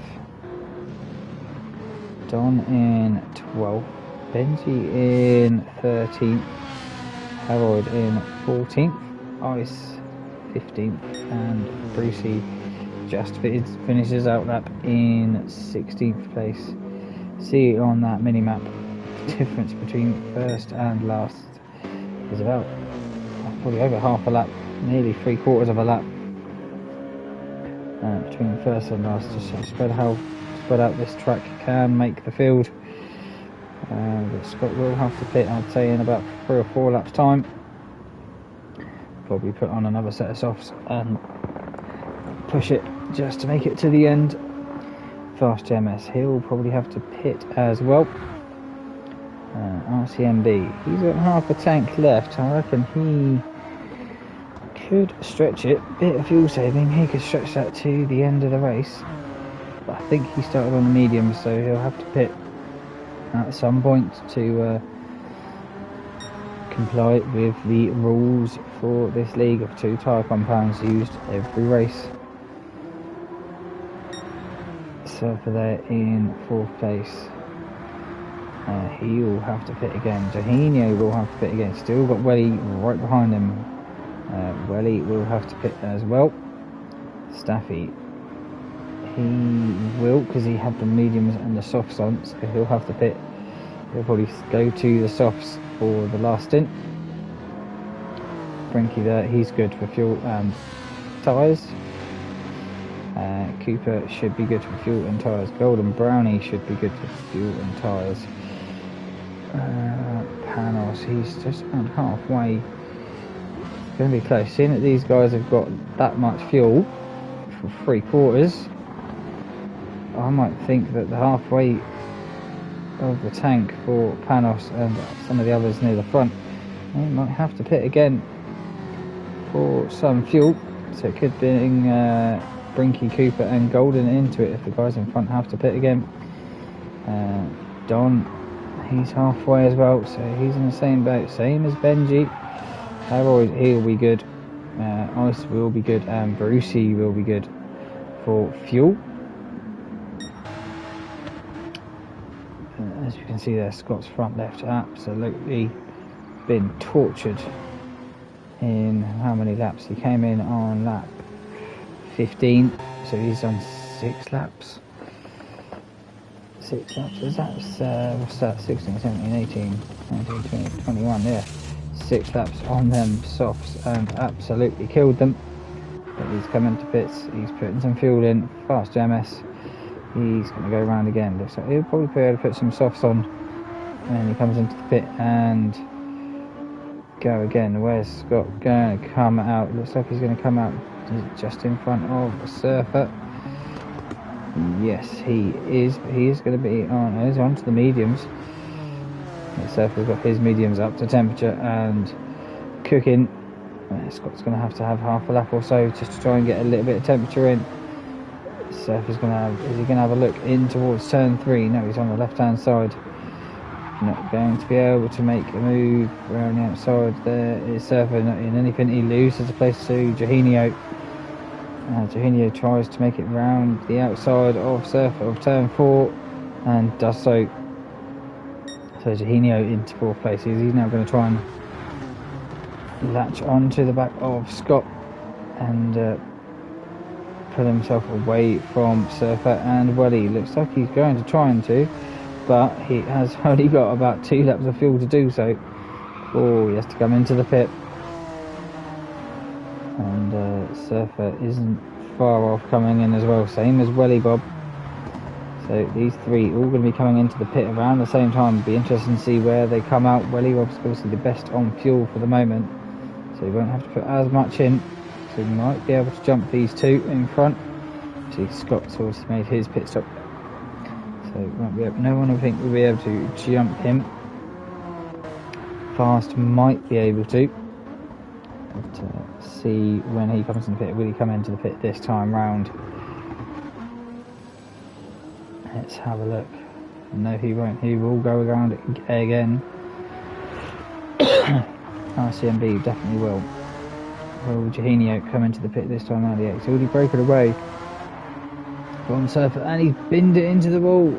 Don in 12th, Benji in 13th, Harold in 14th, Ice 15th, and Brucey just finishes out lap in 16th place. See on that mini map, the difference between first and last is about probably over half a lap, nearly 3/4 of a lap between first and last. Just spread how spread out this track can make the field. But Scott will have to pit, I'd say, in about 3 or 4 laps time. Probably put on another set of softs and push it just to make it to the end. Fast JMS, he'll probably have to pit as well. RCMB, he's got half a tank left. I reckon he could stretch it. Bit of fuel saving, he could stretch that to the end of the race. But I think he started on the medium, so he'll have to pit at some point to comply with the rules for this league of 2 tyre compounds used every race. Surfer there in 4th place. He'll have to pit again. Jahino will have to pit again. Still got Welly right behind him. Welly will have to pit as well. Staffy, he will, because he had the mediums and the softs on, so he'll have to pit. He'll probably go to the softs for the last stint. Frankie there, he's good for fuel and tyres. Cooper should be good for fuel and tyres. Golden Brownie should be good for fuel and tyres. Panos, he's just around halfway. It's going to be close. Seeing that these guys have got that much fuel for 3/4, I might think that the halfway of the tank for Panos and some of the others near the front, they might have to pit again for some fuel. So it could bring Brinky, Cooper and Golden into it if the guys in front have to pit again. Don, he's halfway as well, so he's in the same boat, same as Benji. He'll be good. Ice will be good, and Brucey will be good for fuel. As you can see there, Scott's front left absolutely been tortured in how many laps? He came in on lap 15, so he's done 6 laps. 6 laps, is that, what's that, 16, 17, 18, 19, 20, 21, yeah. 6 laps on them softs and absolutely killed them. But he's coming to pits, he's putting some fuel in, fast JMS. He's going to go around again. Looks like he'll probably be able to put some softs on when he comes into the pit and go again. Where's Scott going to come out? Looks like he's going to come out just in front of the Surfer. Yes, he is. He is going to be on. He's on to the mediums. The Surfer's got his mediums up to temperature and cooking. Scott's going to have half a lap or so just to try and get a little bit of temperature in. Surfer's going to have. Is he going to have a look in towards turn 3? No, he's on the left-hand side. Not going to be able to make a move around the outside. There is Surfer not in anything. He loses a place to Jahino. Jahino tries to make it round the outside of Surfer of turn 4 and does so. So Jahino into 4th place. He's now going to try and latch onto the back of Scott and pull himself away from Surfer and Welly. Looks like he's going to try and but he has only got about 2 laps of fuel to do so. Oh, he has to come into the pit. And Surfer isn't far off coming in as well, same as Welly Bob. So these 3 all going to be coming into the pit around the same time. It'll be interesting to see where they come out. Welly Bob's obviously the best on fuel for the moment, so he won't have to put as much in. So he might be able to jump these 2 in front. See, Scott's obviously made his pit stop. So won't be able, no one I think will be able to jump him. Fast might be able to. But see when he comes in the pit. Will he come into the pit this time round? Let's have a look. No, he won't. He will go around it again. RCMB definitely will. Will Jahino come into the pit this time round? Yeah, he's already broken away from Surfer and he's binned it into the wall.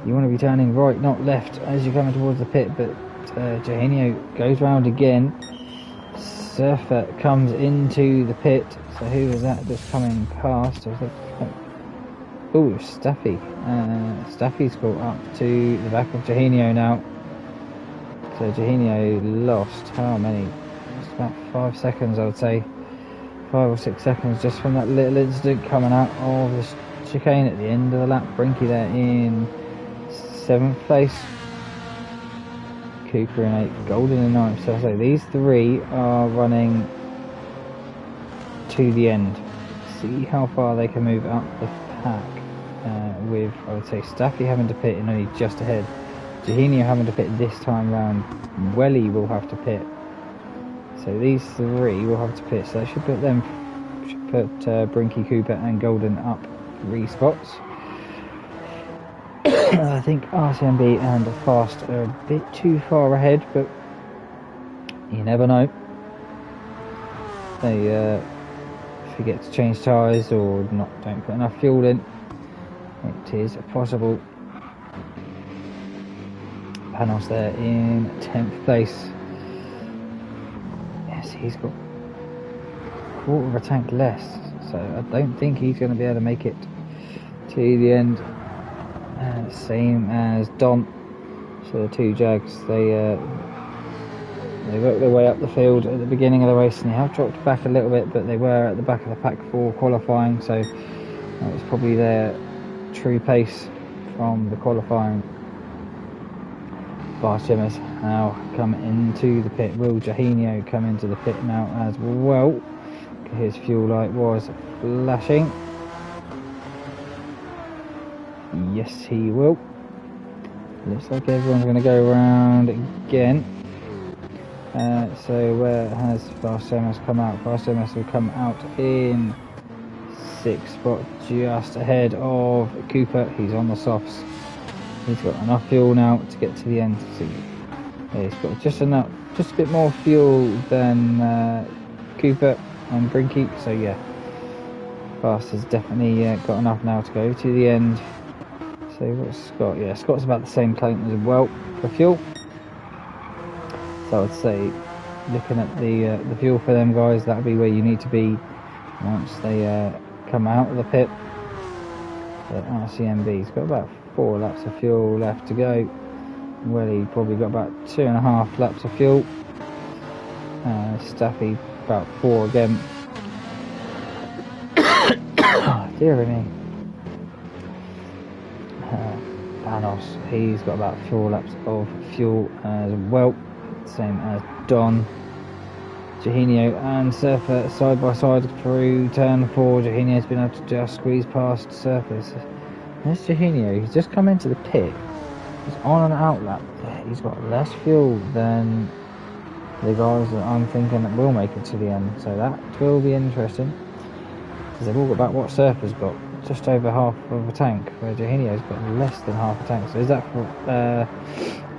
You want to be turning right, not left, as you're coming towards the pit, but Jahino goes round again. Surfer comes into the pit. So who was that just coming past? Oh, Staffy. Staffy's caught up to the back of Jahino now. So Jahino lost how many? Just about 5 seconds, I would say. 5 or 6 seconds just from that little incident coming out of the chicane at the end of the lap. Brinky there in 7th place. Cooper in 8th, Golden in 9th. So these three are running to the end. See how far they can move up the pack with, I would say, Staffy having to pit and only just ahead. Jahino having to pit this time round. Welly will have to pit. So these three will have to pit. So that should put them, Brinky, Cooper and Golden up 3 spots. I think RCMB and Fast are a bit too far ahead, but you never know. They forget to change tyres or don't put enough fuel in. It is possible. Panos there in 10th place. Yes, he's got a quarter of a tank less, so I don't think he's going to be able to make it to the end. Same as Don. So the two Jags, they worked their way up the field at the beginning of the race, and they have dropped back a little bit, but they were at the back of the pack for qualifying, so that was probably their true pace from the qualifying. Fast Jimmers now come into the pit. Will Jahino come into the pit now as well? His fuel light was flashing. Yes, he will. Looks like everyone's going to go around again. So where has Fast MS come out? Fast MS will come out in 6th spot, just ahead of Cooper. He's on the softs. He's got enough fuel now to get to the end. So he's got just a bit more fuel than Cooper and Brinky. So yeah, Fast has definitely got enough now to go to the end. So what's Scott? Yeah, Scott's about the same tank as well for fuel. So I would say, looking at the fuel for them guys, that'll be where you need to be once they come out of the pit. So RCMB's got about 4 laps of fuel left to go. Welly probably got about 2.5 laps of fuel. Staffy about 4 again. Oh, dear me. Panos, he's got about 4 laps of fuel as well, same as Don. Jahino and Surfer side by side through turn 4. Jahino's been able to just squeeze past Surface. There's Jahino, he's just come into the pit. He's on an out lap. He's got less fuel than the guys that I'm thinking that will make it to the end, so that will be interesting, because they've all got about what Surfer's got, just over half of a tank, where Jahino's got less than half a tank. So is that for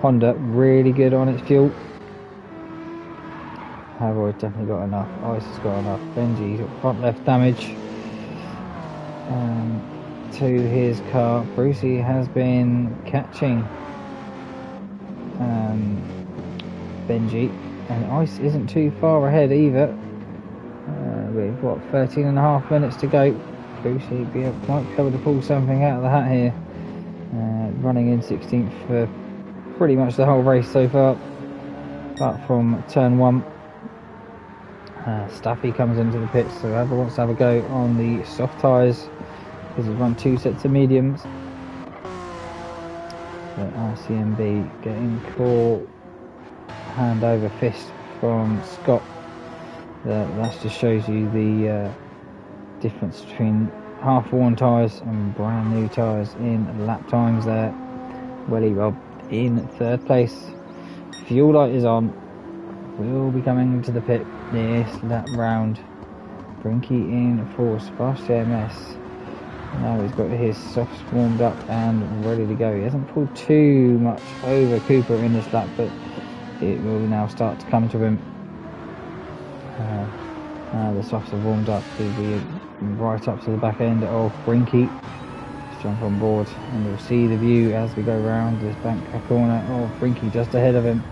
Honda really good on its fuel? Harold definitely got enough. Ice has got enough. Benji's got front left damage to his car. Brucey has been catching Benji, and Ice isn't too far ahead either. With what, 13.5 minutes to go. Brucey might be able to pull something out of the hat here. Running in 16th for pretty much the whole race so far, apart from turn 1. Staffy comes into the pits, so whoever wants to have a go on the soft tyres, because he's run 2 sets of mediums. So RCMB getting caught hand over fist from Scott. That just shows you the difference between half-worn tyres and brand new tyres in lap times there. Welly Rob in 3rd place. Fuel light is on. Will be coming into the pit this lap round. Brinky in 4th. Fast JMS. Now he's got his softs warmed up and ready to go. He hasn't pulled too much over Cooper in this lap, but it will now start to come to him. The softs are warmed up. He'll be right up to the back end of Brinky. Let's jump on board and we'll see the view as we go round this bank corner of Brinky just ahead of him.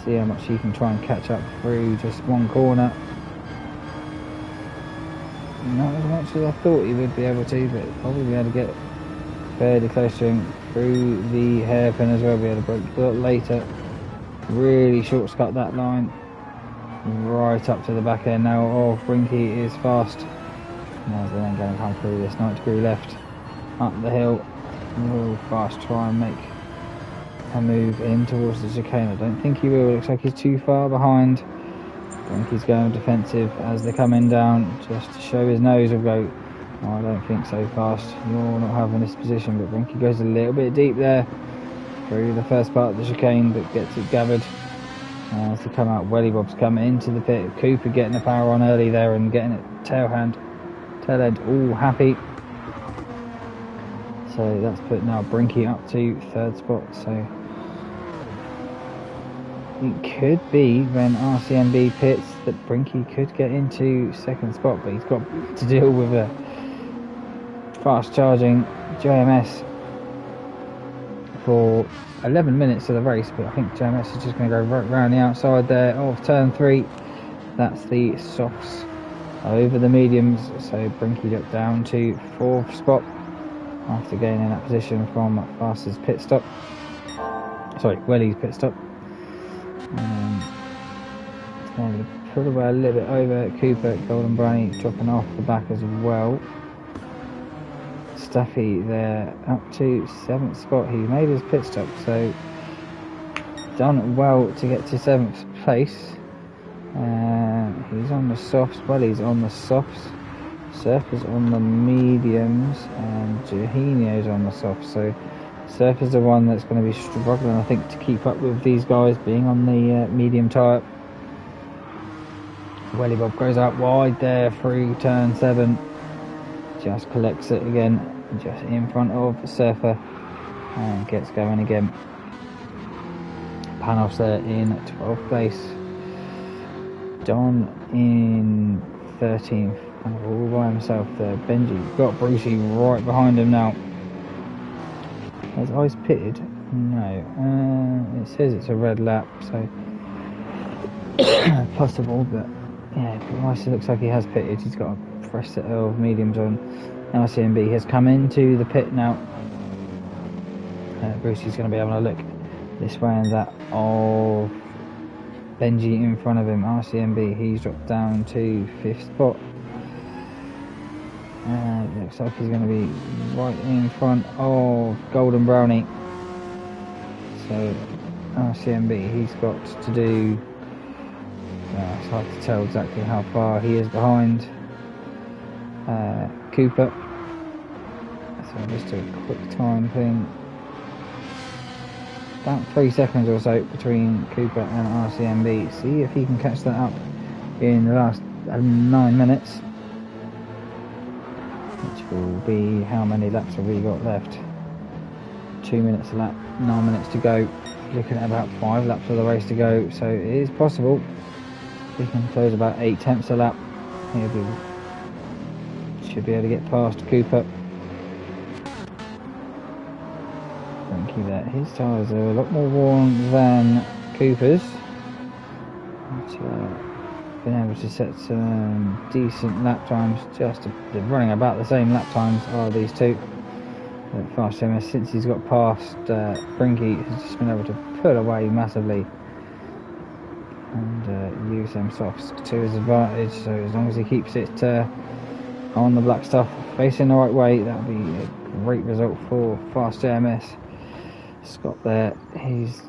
See how much he can try and catch up through just one corner. Not as much as I thought he would be able to, but probably be able to get fairly close to him through the hairpin as well. Be able to break a lot later. Really shortcut that line. Right up to the back end now of Brinky is Fast. Now's the lane going to come through this 90 degree left. up the hill. Real fast, try and make a move in towards the chicane. I don't think he will. Looks like he's too far behind. Brinky's going defensive as they're coming down, just to show his nose will go. Oh, I don't think so fast. You're not having this position, but Brinky goes a little bit deep there through the first part of the chicane, but gets it gathered. As they come out, Welly Bob's coming into the pit. Cooper getting the power on early there and getting it tail end all happy. So that's put now Brinky up to third spot. So it could be when RCMB pits that Brinky could get into second spot, but he's got to deal with a fast charging JMS for 11 minutes of the race. But I think JMS is just going to go right around the outside there of turn 3. That's the softs over the mediums. So Brinky got down to 4th spot after gaining that position from Fast's pit stop. Sorry, Welly's pit stop. Put away a little bit over. Cooper, Golden Brownie dropping off the back as well. Staffy there up to 7th spot. He made his pit stop, so done well to get to 7th place. He's on the softs. Welly's on the softs. Surfer's on the mediums, and Juninho's on the softs. So Surfer's the one that's going to be struggling, I think, to keep up with these guys being on the medium tyre. Welly Bob goes out wide there through turn 7. Just collects it again, just in front of Surfer, and gets going again. Panos there in 12th place. Don in 13th, all by himself there. Benji got Brucey right behind him now. Has Ice pitted? No. It says it's a red lap, so possible, but yeah, Ice looks like he has pitted. He's got a fresh set of mediums on. RCMB has come into the pit now. Brucey's going to be having a look this way and that of Benji in front of him. RCMB, he's dropped down to 5th spot. Looks like he's going to be right in front of Golden Brownie. So RCMB, he's got to do, it's hard to tell exactly how far he is behind Cooper. So just a quick time thing. About 3 seconds or so between Cooper and RCMB. See if he can catch that up in the last 9 minutes. Which will be, how many laps have we got left? 2 minutes a lap, 9 minutes to go. Looking at about 5 laps of the race to go. So it is possible we can close about 8 tenths a lap. Should be able to get past Cooper. That his tyres are a lot more worn than Cooper's, but been able to set some decent lap times. They're running about the same lap times are these two. Fast JMS, since he's got past Brinky, has just been able to pull away massively and use them softs to his advantage. So as long as he keeps it on the black stuff facing the right way, that'll be a great result for Fast JMS. Scott there, he's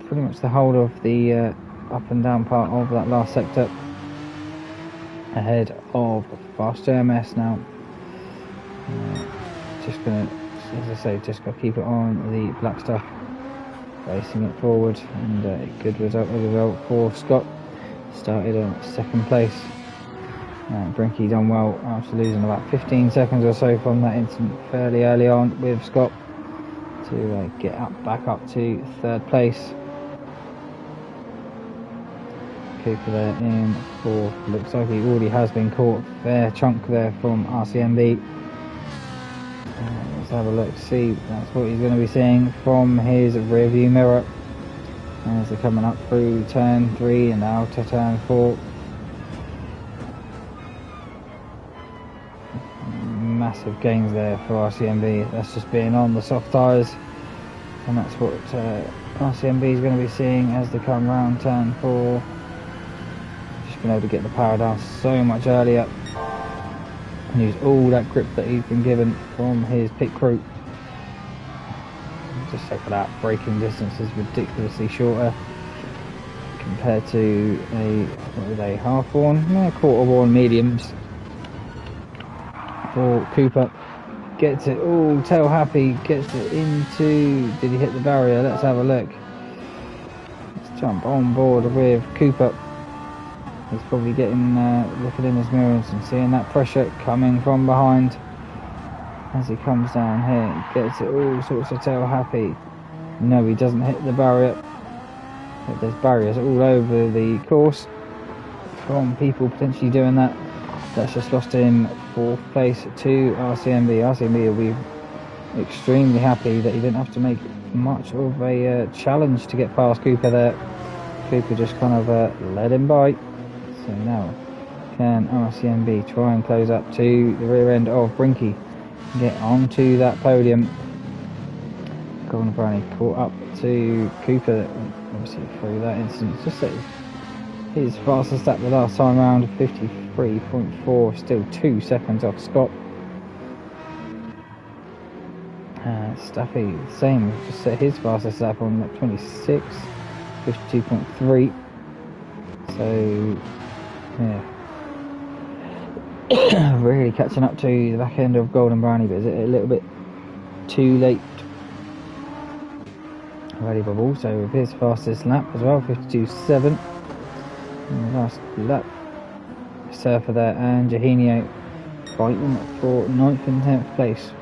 pretty much the whole of the up and down part of that last sector ahead of Fast JMS now. Just gonna, as I say, just got to keep it on the black stuff, racing it forward, and a good result for Scott. Started on 2nd place. Brinky done well after losing about 15 seconds or so from that incident fairly early on with Scott, to get back up to 3rd place. Cooper there in 4th. Looks like he already has been caught. Fair chunk there from RCMB. Let's have a look, see, that's what he's going to be seeing from his rear view mirror as they're coming up through turn 3 and out to turn 4. Massive gains there for RCMB. That's just being on the soft tyres, and that's what RCMB is going to be seeing as they come round turn 4. Just been able to get the power down so much earlier. and use all that grip that he's been given from his pit crew. Just check for that, braking distance is ridiculously shorter compared to a half worn, quarter worn mediums. For Cooper, gets it all tail happy, gets it into, did he hit the barrier? Let's have a look. Let's jump on board with Cooper. He's probably getting looking in his mirrors and seeing that pressure coming from behind as he comes down here. Gets it all sorts of tail happy. No, he doesn't hit the barrier, but there's barriers all over the course from people potentially doing that. That's just lost him 4th place to RCMB. RCMB will be extremely happy that he didn't have to make much of a challenge to get past Cooper there. Cooper just kind of led him by. So now can RCMB try and close up to the rear end of Brinky, get onto that podium. Golden Brownie caught up to Cooper, obviously through that incident. Just his fastest lap the last time round, 53.4, still 2 seconds off Scott. Staffy, same, just set his fastest lap on lap 26, 52.3. So, yeah, really catching up to the back end of Golden Brownie, but is it a little bit too late? Ready Bob also with his fastest lap as well, 52.7. Last lap, Surfer there and Jahinio fighting for 9th and 10th place.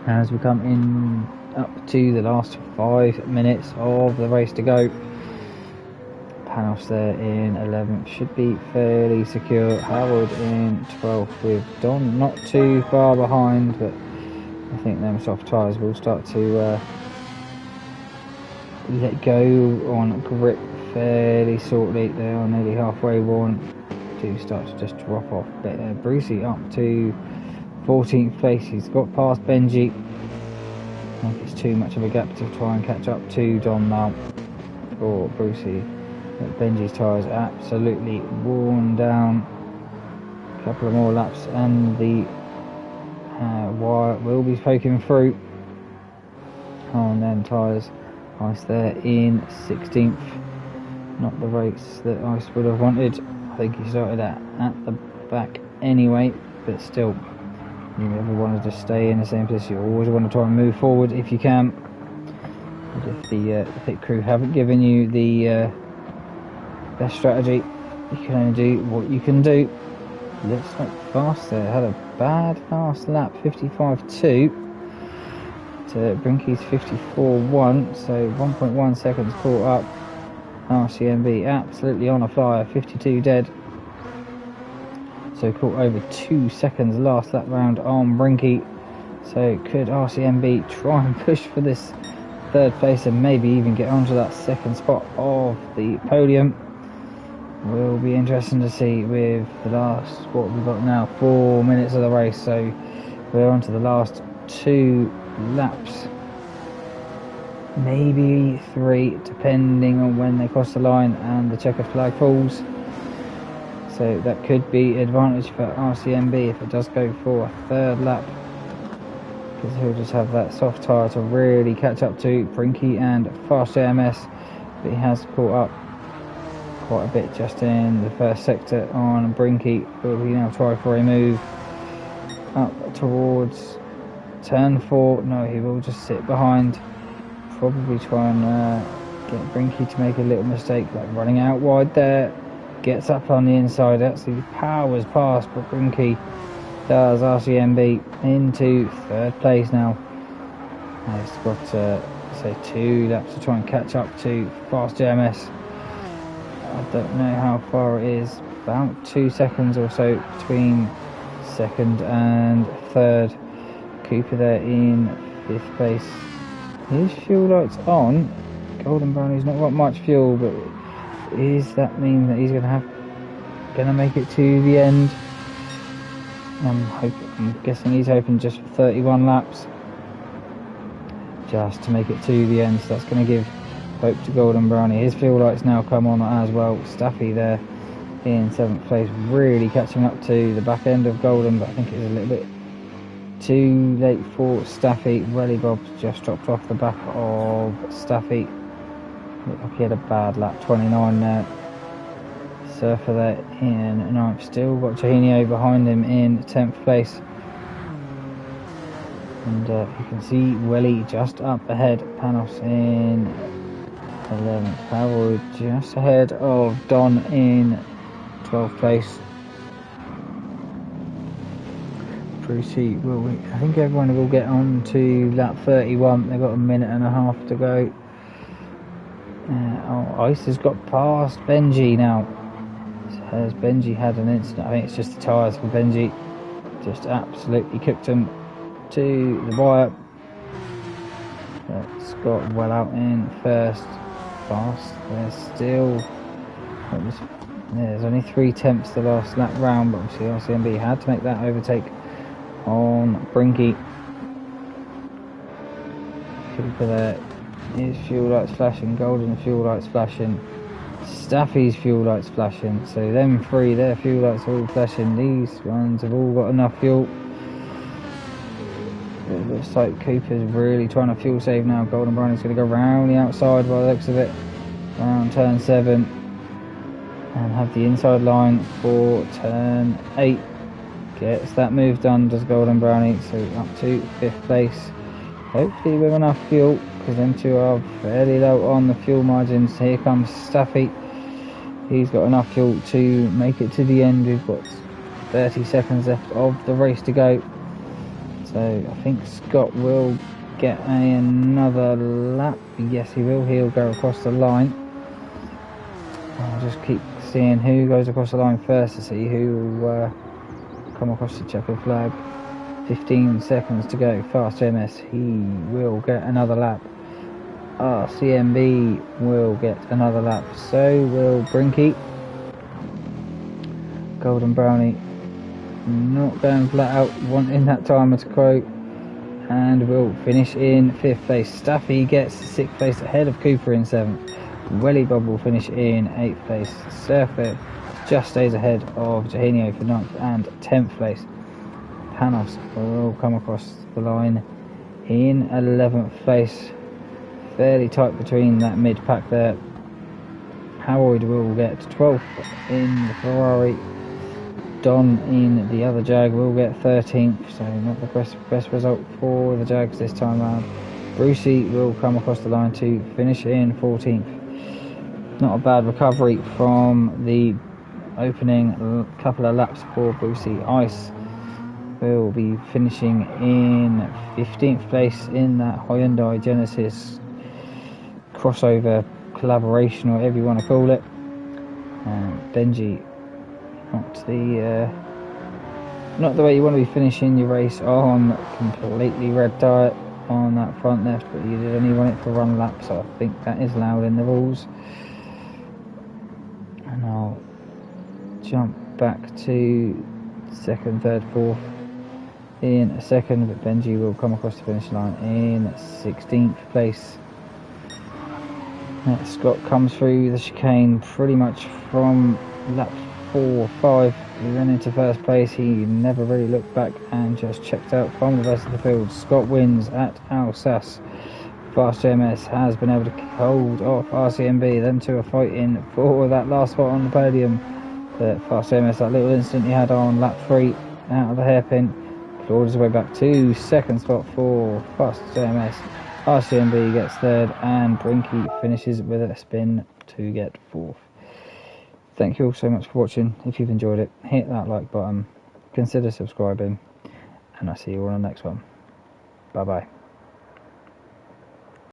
As we come in up to the last 5 minutes of the race to go. Panos there in 11th, should be fairly secure. Howard in 12th with Don not too far behind, but I think them soft tyres will start to let go on grip fairly shortly. They are nearly halfway worn, do start to just drop off. But Brucey up to 14th place, he's got past Benji. I think it's too much of a gap to try and catch up to Don now for Brucey. But Benji's tyres absolutely worn down. A couple of more laps and the wire will be poking through on them tyres. Ice there in 16th. Not the race that Ice would have wanted. I think he started at the back anyway, but still, you never want to just stay in the same position. You always want to try and move forward if you can. But if the pit crew haven't given you the best strategy, you can only do what you can do. Looks like fast there. Had a bad last lap, 55.2. To Brinky's 54.1, so 1.1 seconds caught up. RCMB absolutely on a flyer, 52 dead. So caught over 2 seconds last lap round on Brinky. So could RCMB try and push for this 3rd place and maybe even get onto that 2nd spot of the podium? Will be interesting to see with the last, what we've got now, 4 minutes of the race. So we're on to the last 2 laps, maybe 3 depending on when they cross the line and the checkered flag falls. So that could be advantage for RCMB if it does go for a 3rd lap, because he'll just have that soft tyre to really catch up to Brinky and Fast JMS. But he has caught up quite a bit just in the first sector on Brinky. Will he now try for a move up towards turn 4? No, he will just sit behind. Probably try and get Brinky to make a little mistake, like running out wide there. Gets up on the inside, actually powers past, but Brinky does RCMB into 3rd place now. He's got say 2 laps to try and catch up to Fast JMS. I don't know how far it is, about 2 seconds or so between 2nd and 3rd. Cooper there in 5th place. His fuel light's on. Golden Brownie's not got much fuel, but does that mean that he's gonna make it to the end? I'm guessing he's hoping just for 31 laps, just to make it to the end. So that's going to give hope to Golden Brownie. His fuel lights now come on as well. Staffy there in 7th place, really catching up to the back end of Golden, but I think it was a little bit too late for Staffy. Welly Bob's just dropped off the back of Staffy. Looked like he had a bad lap, 29 there. Surfer there in 9th, still got Juninho behind him in 10th place. And you can see Welly just up ahead, Panos in 11th, Harold just ahead of Don in 12th place. Brucey will, I think everyone will get on to lap 31. They've got a minute and a half to go. Ice has got past Benji now. Has Benji had an incident? I think it's just the tyres for Benji. Just absolutely kicked him to the wire. Scott well out in first. Fast. There's only 3 tenths the last lap round, but obviously RCMB had to make that overtake on Brinky. Cooper there. His fuel lights flashing, Golden fuel lights flashing, Staffy's fuel lights flashing. So them 3, their fuel lights are all flashing. These ones have all got enough fuel. It looks like Cooper's really trying to fuel save now. Golden Brownie's going to go round the outside by the looks of it, around turn 7, and have the inside line for turn 8. Gets that move done, does Golden Brownie, so up to 5th place. Hopefully with enough fuel, because them 2 are fairly low on the fuel margins. Here comes Staffy. He's got enough fuel to make it to the end. We've got 30 seconds left of the race to go. So I think Scott will get another lap. Yes, he will. He'll go across the line. I'll just keep seeing who goes across the line first to see who will come across the checkered flag. 15 seconds to go. Fast MS, he will get another lap. RCMB will get another lap. So will Brinky. Golden Brownie not going flat out, wanting that timer to quote, and will finish in 5th place. Staffy gets 6th place ahead of Cooper in 7th. Welly Bob will finish in 8th place. Surfer just stays ahead of Juninho for 9th and 10th place. Panos will come across the line in 11th place. Fairly tight between that mid-pack there. Howard will get 12th in the Ferrari. Don in the other Jag will get 13th, so not the best result for the Jags this time around. Brucey will come across the line to finish in 14th. Not a bad recovery from the opening couple of laps for Brucey. Ice will be finishing in 15th place in that Hyundai Genesis crossover collaboration, or whatever you want to call it. Benji, not the way you want to be finishing your race on completely red diet on that front left, but you did only want it for run lap, so I think that is allowed in the rules. And I'll jump back to 2nd, 3rd, 4th in a second, but Benji will come across the finish line in 16th place. Scott comes through the chicane pretty much from lap 4 or 5. He ran into 1st place. He never really looked back and just checked out from the rest of the field. Scott wins at Alsace. Fast JMS has been able to hold off RCMB. Them 2 are fighting for that last spot on the podium. But Fast JMS, that little incident he had on lap 3 out of the hairpin, clawed his way back to 2nd spot for Fast JMS. RCMB gets 3rd, and Brinky finishes with a spin to get 4th. Thank you all so much for watching. If you've enjoyed it, hit that like button, consider subscribing, and I'll see you all on the next one. Bye bye.